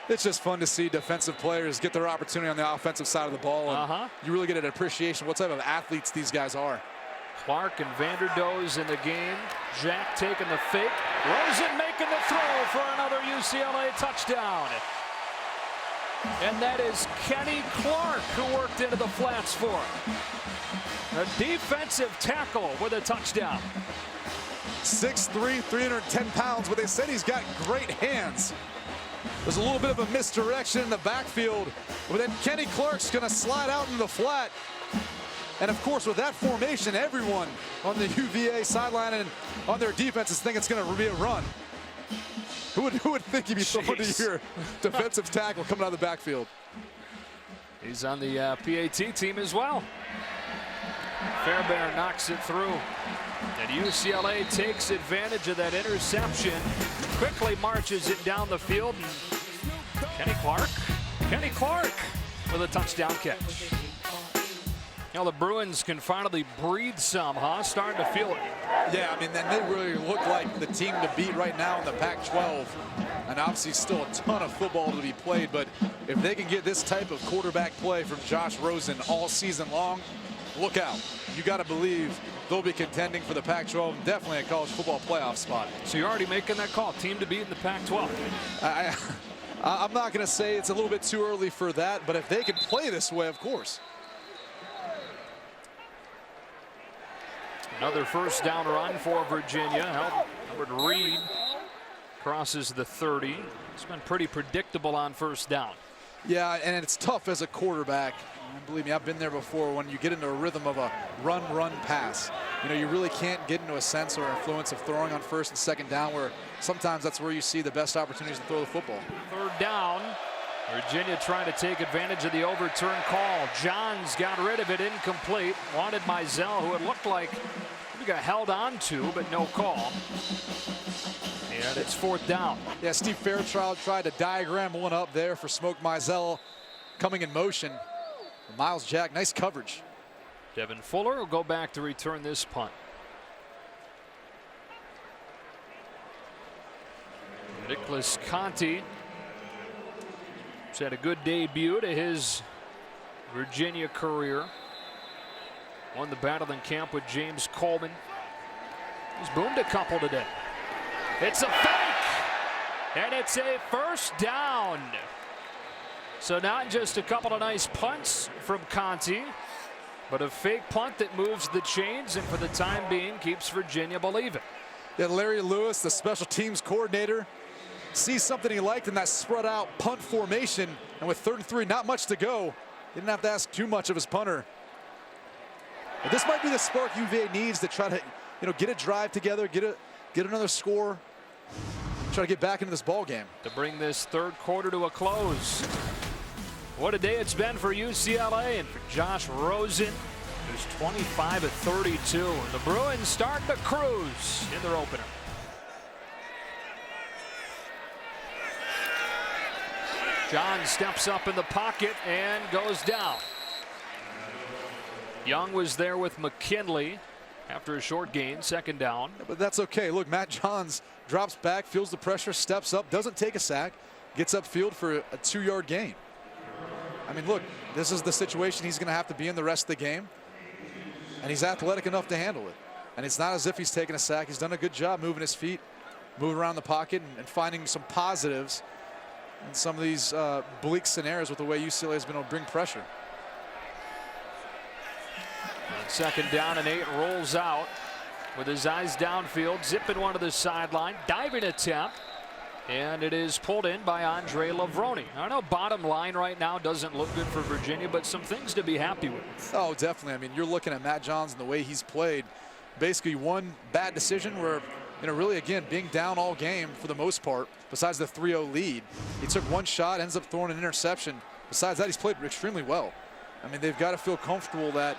It's just fun to see defensive players get their opportunity on the offensive side of the ball. And you really get an appreciation of what type of athletes these guys are. Clark and Vanderdoes in the game. Jack taking the fake. Rosen making the throw for another UCLA touchdown. And that is Kenny Clark who worked into the flats for him. A defensive tackle with a touchdown. 6'3", 310 pounds, but they said he's got great hands. There's a little bit of a misdirection in the backfield, but then Kenny Clark's going to slide out into the flat. And of course, with that formation, everyone on the UVA sideline and on their defense is thinking it's going to be a run. Who would think he'd be throwing to your defensive tackle coming out of the backfield? He's on the PAT team as well. Fairbairn knocks it through. And UCLA takes advantage of that interception, quickly marches it down the field. And Kenny Clark with a touchdown catch. Now the Bruins can finally breathe some, huh? Starting to feel it. Yeah, I mean, then they really look like the team to beat right now in the Pac-12. And obviously still a ton of football to be played, but if they can get this type of quarterback play from Josh Rosen all season long, look out. You got to believe they'll be contending for the Pac-12 and definitely a college football playoff spot. So you're already making that call, team to beat in the Pac-12. I'm not going to say it's a little bit too early for that, but if they can play this way, of course. Another first down run for Virginia. Howard Reed crosses the 30. It's been pretty predictable on first down. Yeah, and it's tough as a quarterback. Believe me, I've been there before. When you get into a rhythm of a run, pass, you know, you really can't get into a sense or influence of throwing on first and second down, where sometimes that's where you see the best opportunities to throw the football. Third down. Virginia trying to take advantage of the overturn call. Johns got rid of it, incomplete. Wanted Mizell, who it looked like he got held on to, but no call. And it's fourth down. Yeah, Steve Fairchild tried to diagram one up there for Smoke Mizell coming in motion. Miles Jack, nice coverage. Devin Fuller will go back to return this punt. Nicholas Conti has had a good debut to his Virginia career. Won the battle in camp with James Coleman. He's boomed a couple today. It's a fake, and it's a first down. So not just a couple of nice punts from Conti, but a fake punt that moves the chains and for the time being keeps Virginia believing. Yeah, Larry Lewis, the special teams coordinator, sees something he liked in that spread out punt formation, and with 33, not much to go, he didn't have to ask too much of his punter. But this might be the spark UVA needs to try to, you know, get a drive together, get another score, try to get back into this ball game. To bring this third quarter to a close. What a day it's been for UCLA and for Josh Rosen, who's 25 of 32. And the Bruins start to cruise in their opener. John steps up in the pocket and goes down. Young was there with McKinley after a short gain, second down. But that's okay. Look, Matt Johns drops back, feels the pressure, steps up, doesn't take a sack, gets upfield for a 2-yard gain. I mean, look, this is the situation he's going to have to be in the rest of the game. And he's athletic enough to handle it. And it's not as if he's taken a sack. He's done a good job moving his feet, moving around the pocket, and finding some positives in some of these bleak scenarios with the way UCLA has been able to bring pressure. On second down and 8, rolls out with his eyes downfield, zipping one to the sideline, diving attempt. And it is pulled in by Andre Lavroni. I know bottom line right now doesn't look good for Virginia, but some things to be happy with. Oh, definitely. I mean, you're looking at Matt Johns and the way he's played. Basically one bad decision where, you know, really, again, being down all game for the most part, besides the 3-0 lead. He took one shot, ends up throwing an interception. Besides that, he's played extremely well. I mean, they've got to feel comfortable that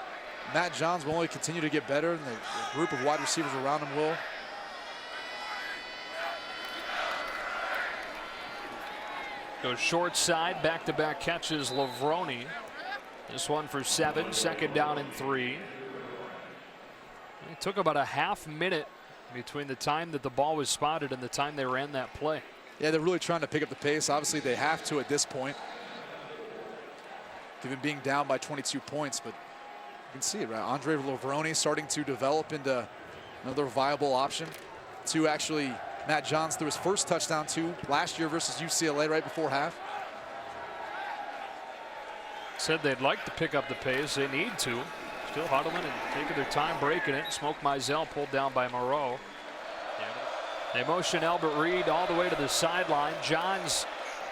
Matt Johns will only continue to get better, and the group of wide receivers around him will. Goes short side, back-to-back catches Lavroni. This one for 7, second down and 3. It took about a half minute between the time that the ball was spotted and the time they ran that play. Yeah, they're really trying to pick up the pace. Obviously, they have to at this point, given being down by 22 points. But you can see it, right? Andre Lavroni starting to develop into another viable option to actually Matt Johns threw his first touchdown to last year versus UCLA right before half. Said they'd like to pick up the pace. They need to. Still huddling and taking their time breaking it. Smoke Mizell pulled down by Moreau. They motion Albert Reed all the way to the sideline. Johns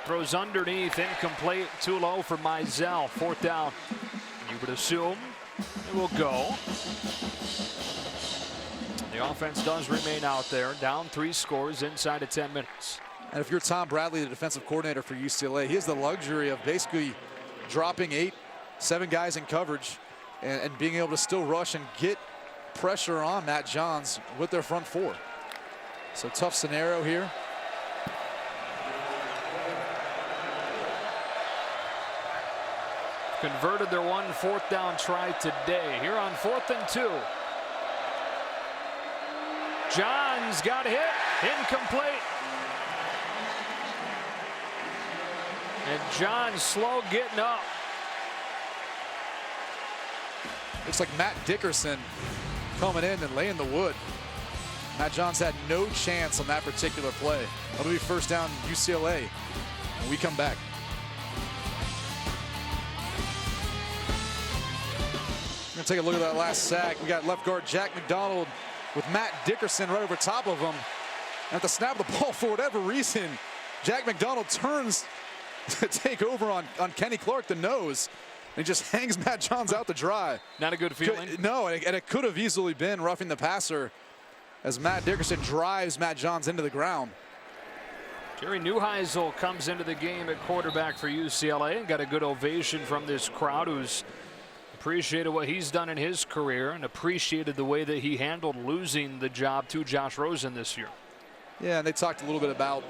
throws underneath, incomplete, too low for Mizell. 4th down. You would assume it will go. The offense does remain out there, down 3 scores inside of 10 minutes. And if you're Tom Bradley, the defensive coordinator for UCLA, he has the luxury of basically dropping 7 guys in coverage and being able to still rush and get pressure on Matt Johns with their front 4. So tough scenario here. Converted their 1 4th down try today. Here on 4th and 2. Johns got hit, incomplete. And Johns slow getting up. Looks like Matt Dickerson coming in and laying the wood. Matt Johns had no chance on that particular play. That'll be 1st down UCLA when we come back. We're going to take a look at that last sack. We got left guard Jack McDonald with Matt Dickerson right over top of him. And at the snap of the ball, for whatever reason, Jack McDonald turns to take over on Kenny Clark, the nose. And just hangs Matt Johns out to dry. Not a good feeling. No, and it could have easily been roughing the passer as Matt Dickerson drives Matt Johns into the ground. Jerry Neuheisel comes into the game at quarterback for UCLA and got a good ovation from this crowd, who's appreciated what he's done in his career and appreciated the way that he handled losing the job to Josh Rosen this year. Yeah, and they talked a little bit about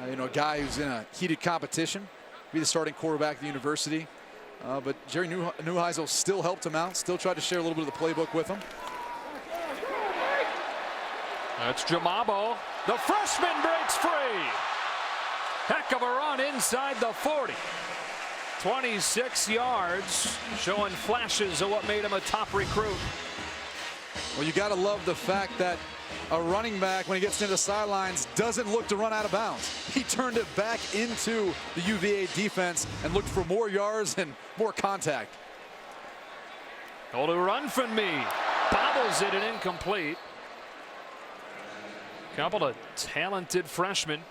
a guy who's in a heated competition, be the starting quarterback at the university. But Jerry Neuheisel still helped him out, still tried to share a little bit of the playbook with him. That's Jamabo. The freshman breaks free. Heck of a run inside the 40. 26 yards, showing flashes of what made him a top recruit. Well, you got to love the fact that a running back, when he gets into the sidelines, doesn't look to run out of bounds. He turned it back into the UVA defense and looked for more yards and more contact. Hold a run from me. Bobbles it and incomplete. Couple of talented freshmen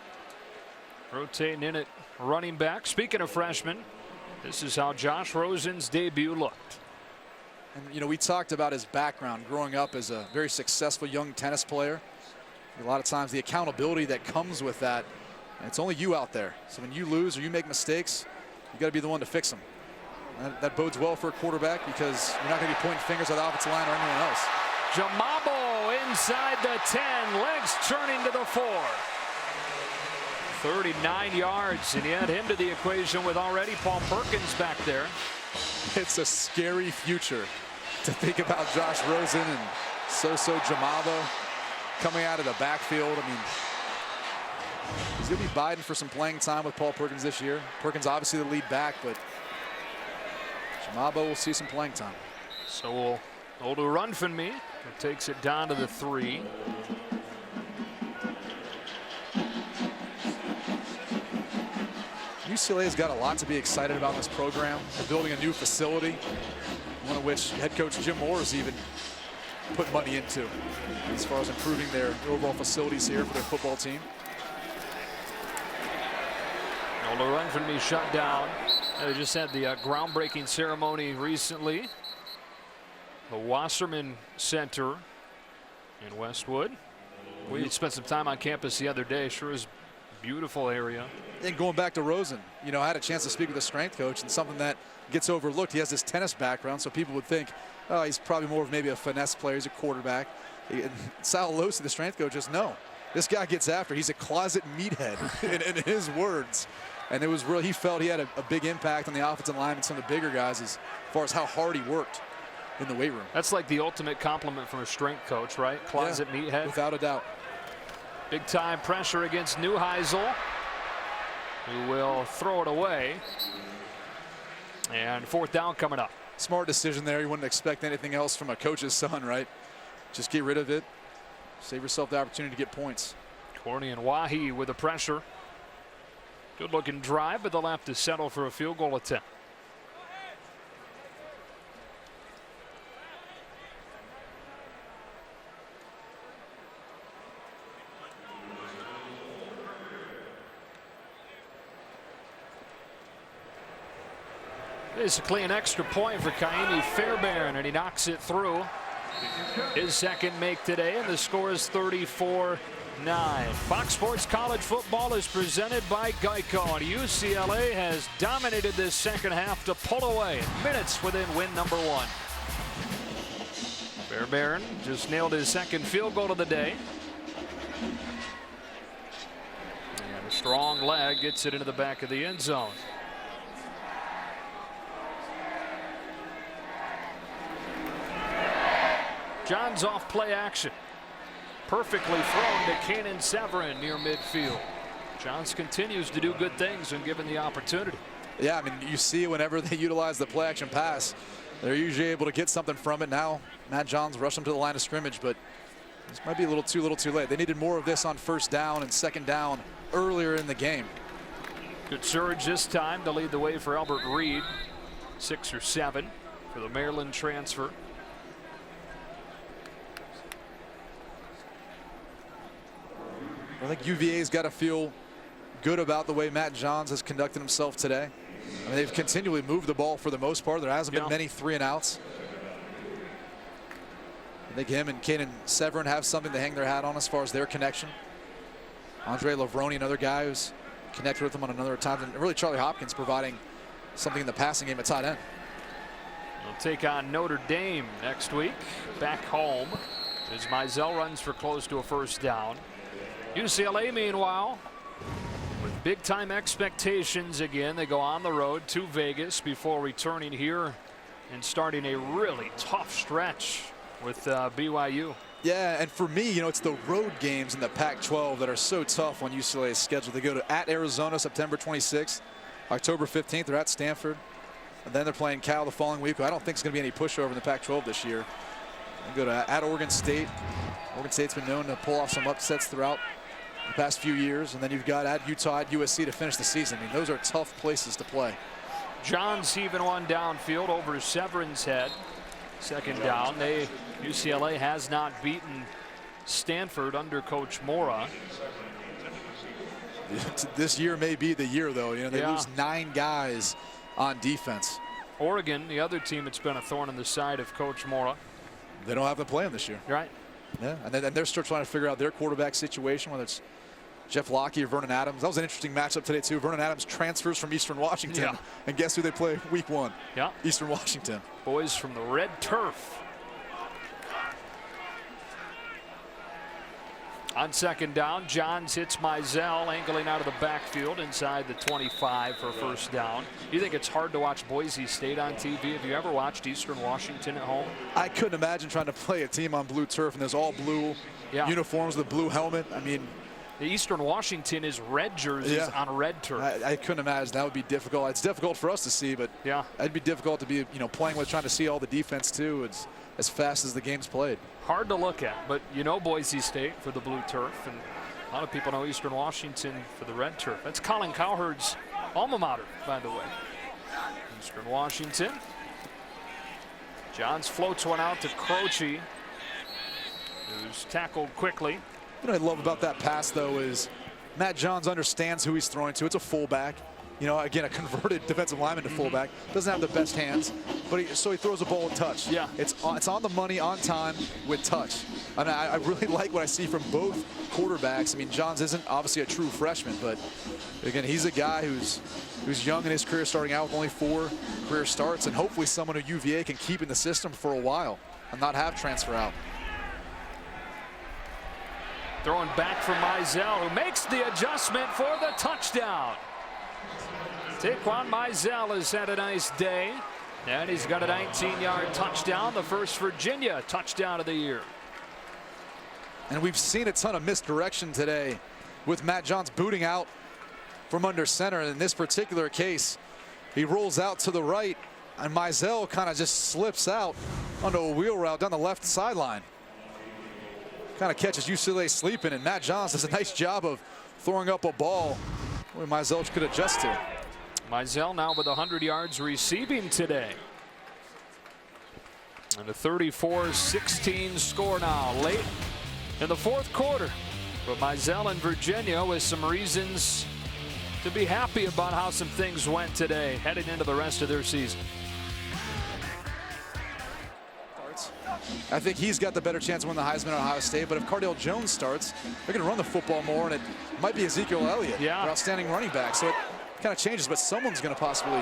rotating in at running back. Speaking of freshmen, this is how Josh Rosen's debut looked. And we talked about his background growing up as a very successful young tennis player. A lot of times the accountability that comes with that, and it's only you out there. So when you lose or you make mistakes, you got to be the one to fix them. That bodes well for a quarterback, because you're not going to be pointing fingers at the offensive line or anyone else. Jamabo inside the 10, legs turning to the 4. 39 yards, and you add him to the equation with already Paul Perkins back there. It's a scary future to think about Josh Rosen and So-So Jamabo coming out of the backfield. I mean, he's going to be biting for some playing time with Paul Perkins this year. Perkins obviously the lead back, but Jamabo will see some playing time. So we'll hold a run from me. It takes it down to the 3. UCLA has got a lot to be excited about in this program. They're building a new facility, one of which head coach Jim Moore has even put money into as far as improving their overall facilities here for their football team. Hold a run from me shut down. They just had the groundbreaking ceremony recently. The Wasserman Center in Westwood. We spent some time on campus the other day. Sure is a beautiful area. And going back to Rosen, I had a chance to speak with the strength coach, and something that gets overlooked. He has this tennis background, so people would think, oh, he's probably more of maybe a finesse player. He's a quarterback. Sal Losi, the strength coach, just no. This guy gets after. He's a closet meathead, in his words. And it was real. He felt he had a big impact on the offensive line and some of the bigger guys as far as how hard he worked in the weight room. That's like the ultimate compliment from a strength coach, right? Closet meathead. Without a doubt. Big time pressure against Neuheisel, who will throw it away. And 4th down coming up. Smart decision there. You wouldn't expect anything else from a coach's son, right? Just get rid of it. Save yourself the opportunity to get points. Corney and Wahi with the pressure. Good looking drive, but they'll have to settle for a field goal attempt. Basically an extra point for Kaimi Fairbairn, and he knocks it through. His second make today, and the score is 34-9. Fox Sports College Football is presented by Geico, and UCLA has dominated this second half to pull away. Minutes within win number 1. Fairbairn just nailed his second field goal of the day. And a strong leg gets it into the back of the end zone. Johns off play action. Perfectly thrown to Kanan Severin near midfield. Johns continues to do good things when given the opportunity. Yeah, I mean, you see whenever they utilize the play action pass, they're usually able to get something from it. Now, Matt Johns rushed him to the line of scrimmage, but this might be a little too late. They needed more of this on first down and second down earlier in the game. Good surge this time to lead the way for Albert Reed. 6 or 7 for the Maryland transfer. I think UVA's got to feel good about the way Matt Johns has conducted himself today. I mean, they've continually moved the ball for the most part. There hasn't been many 3-and-outs. I think him and Kanan Severin have something to hang their hat on as far as their connection. Andre Lavroni, another guy who's connected with them on another time, and really Charlie Hopkins providing something in the passing game at tight end. They'll take on Notre Dame next week back home as Mizell runs for close to a first down. UCLA, meanwhile, with big-time expectations again, they go on the road to Vegas before returning here and starting a really tough stretch with BYU. Yeah, and for me, you know, it's the road games in the Pac-12 that are so tough on UCLA's schedule. They go to at Arizona September 26th, October 15th, they're at Stanford, and then they're playing Cal the following week. I don't think it's going to be any pushover in the Pac-12 this year. They go to at Oregon State. Oregon State's been known to pull off some upsets throughout the past few years, and then you've got at Utah, at USC to finish the season. I mean, those are tough places to play. Johns even one downfield over Severin's head. Second down. UCLA has not beaten Stanford under Coach Mora. This year may be the year, though. You know, they lose 9 guys on defense. Oregon, the other team, it's been a thorn in the side of Coach Mora. They don't have to play him this year. Right. Yeah, and they're still trying to figure out their quarterback situation, whether it's Jeff Locke or Vernon Adams. That was an interesting matchup today, too. Vernon Adams transfers from Eastern Washington. And guess who they play week 1? Yeah. Eastern Washington. Boys from the red turf. On second down, Johns hits Mizell, angling out of the backfield inside the 25 for first down. You think it's hard to watch Boise State on TV? Have you ever watched Eastern Washington at home? I couldn't imagine trying to play a team on blue turf, and there's all blue uniforms with a blue helmet. I mean, the Eastern Washington is red jerseys on red turf. I couldn't imagine that would be difficult. It's difficult for us to see, but it'd be difficult to be, playing with, trying to see all the defense too. It's as fast as the game's played. Hard to look at, but you know Boise State for the blue turf, and a lot of people know Eastern Washington for the red turf. That's Colin Cowherd's alma mater, by the way. Eastern Washington. Johns floats one out to Croce, who's tackled quickly. What I love about that pass, though, is Matt Johns understands who he's throwing to. It's a fullback. Again, a converted defensive lineman to fullback. Doesn't have the best hands, but so he throws a ball with touch. Yeah. It's on the money, on time, with touch. I mean, I really like what I see from both quarterbacks. I mean, Johns isn't obviously a true freshman, but again, he's a guy who's young in his career, starting out with only 4 career starts, and hopefully someone who UVA can keep in the system for a while and not have transfer out. Throwing back for Mizell, who makes the adjustment for the touchdown. Taquan Mizell has had a nice day, and he's got a 19-yard touchdown, the first Virginia touchdown of the year. And we've seen a ton of misdirection today with Matt Johns booting out from under center. And in this particular case, he rolls out to the right, and Mizell kind of just slips out onto a wheel route down the left sideline. kind of catches UCLA sleeping, and Matt Johns does a nice job of throwing up a ball where Mizell could adjust to. Mizell now with 100 yards receiving today. And a 34-16 score now late in the fourth quarter. But Mizell and Virginia with some reasons to be happy about how some things went today, heading into the rest of their season. I think he's got the better chance to win the Heisman at Ohio State, but if Cardale Jones starts, they're going to run the football more, and it might be Ezekiel Elliott, their outstanding running back. So it kind of changes, but someone's going to possibly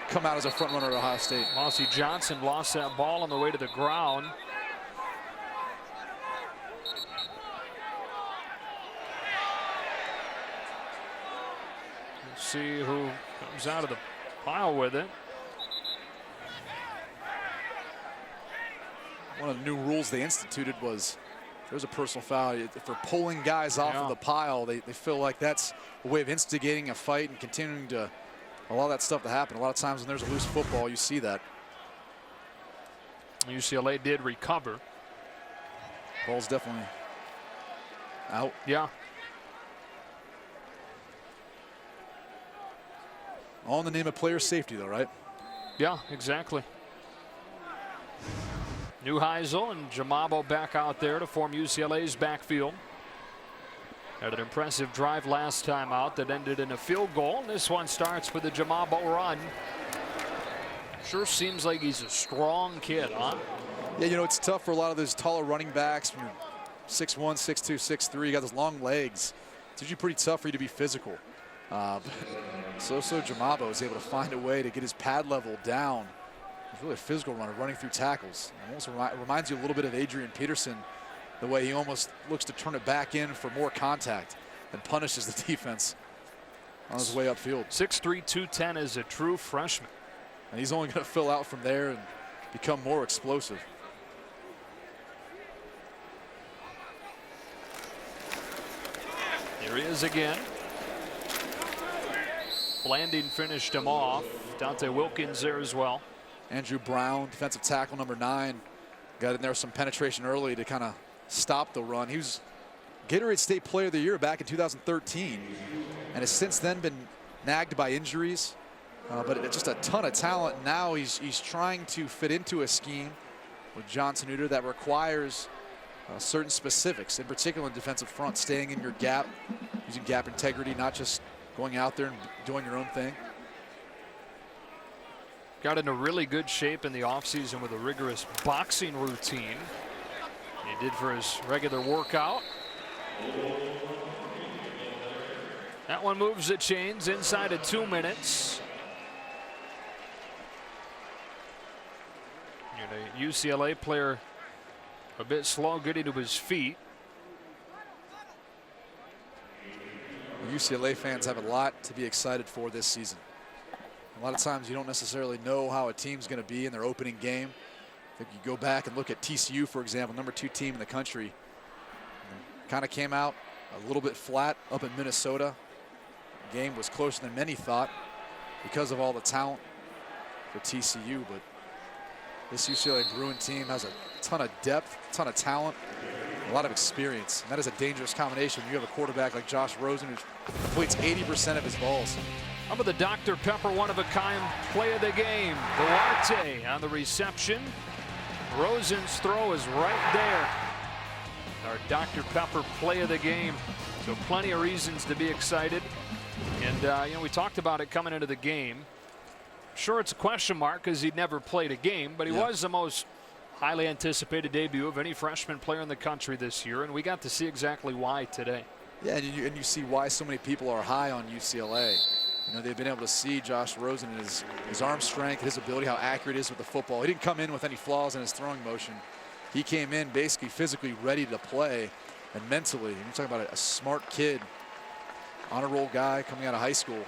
come out as a front runner at Ohio State. Mossy Johnson lost that ball on the way to the ground. Let's see who comes out of the pile with it. One of the new rules they instituted was there's a personal foul. For pulling guys off of the pile, they feel like that's a way of instigating a fight and continuing to allow that stuff to happen. A lot of times when there's a loose football, you see that. UCLA did recover. Ball's definitely out. Yeah. All in the name of player safety, though, right? Yeah, exactly. Neuheisel and Jamabo back out there to form UCLA's backfield. Had an impressive drive last time out that ended in a field goal. This one starts with a Jamabo run. Sure seems like he's a strong kid, huh? Yeah, you know, it's tough for a lot of those taller running backs. When you're 6'1", 6'2", 6'3", you got those long legs. It's usually pretty tough for you to be physical. So Jamabo is able to find a way to get his pad level down. He's really a physical runner, running through tackles. Almost reminds you a little bit of Adrian Peterson, the way he almost looks to turn it back in for more contact and punishes the defense on his way upfield. 6'3", 210 is a true freshman. And he's only going to fill out from there and become more explosive. Here he is again. Blanding finished him off. Dante Wilkins there as well. Andrew Brown, defensive tackle number 9, got in there some penetration early to kind of stop the run. He was Gatorade State Player of the Year back in 2013 and has since then been nagged by injuries, but just a ton of talent. Now he's trying to fit into a scheme with Johnson Uter that requires certain specifics, in particular in defensive front, staying in your gap, using gap integrity, not just going out there and doing your own thing. Got into really good shape in the offseason with a rigorous boxing routine. He did for his regular workout. That one moves the chains inside of 2 minutes. And a UCLA player a bit slow getting to his feet. UCLA fans have a lot to be excited for this season. A lot of times you don't necessarily know how a team's going to be in their opening game. I think you go back and look at TCU, for example, number 2 team in the country. Kind of came out a little bit flat up in Minnesota. The game was closer than many thought because of all the talent for TCU. But this UCLA Bruin team has a ton of depth, a ton of talent, a lot of experience. And that is a dangerous combination. You have a quarterback like Josh Rosen who completes 80% of his balls. How about the Dr. Pepper one-of-a-kind play of the game? Duarte on the reception. Rosen's throw is right there. Our Dr. Pepper play of the game. So plenty of reasons to be excited. And, you know, we talked about it coming into the game. Sure, it's a question mark because he'd never played a game, but he was the most highly anticipated debut of any freshman player in the country this year, and we got to see exactly why today. Yeah, and you see why so many people are high on UCLA. You know, they've been able to see Josh Rosen and his arm strength, his ability, how accurate he is with the football. He didn't come in with any flaws in his throwing motion. He came in basically physically ready to play and mentally. You're talking about a smart kid, honor roll guy coming out of high school.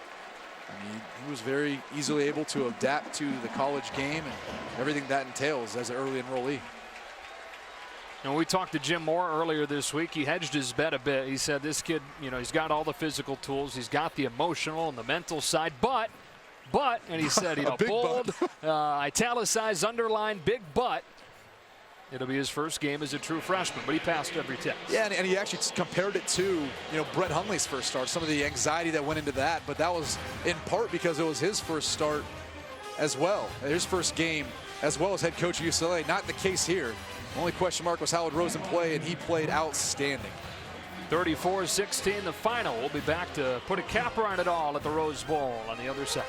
I mean, he was very easily able to adapt to the college game and everything that entails as an early enrollee. And we talked to Jim Moore earlier this week. He hedged his bet a bit. He said this kid, you know, he's got all the physical tools. He's got the emotional and the mental side. But, and he said, you know, bold, italicized, underlined, big but. It'll be his first game as a true freshman, but he passed every test. Yeah, and he actually compared it to, Brett Hundley's first start, some of the anxiety that went into that, but that was in part because it was his first start as well, his first game as well as head coach of UCLA. Not the case here. Only question mark was how would Rosen play, and he played outstanding. 34-16 the final. We'll be back to put a capper on it all at the Rose Bowl on the other side.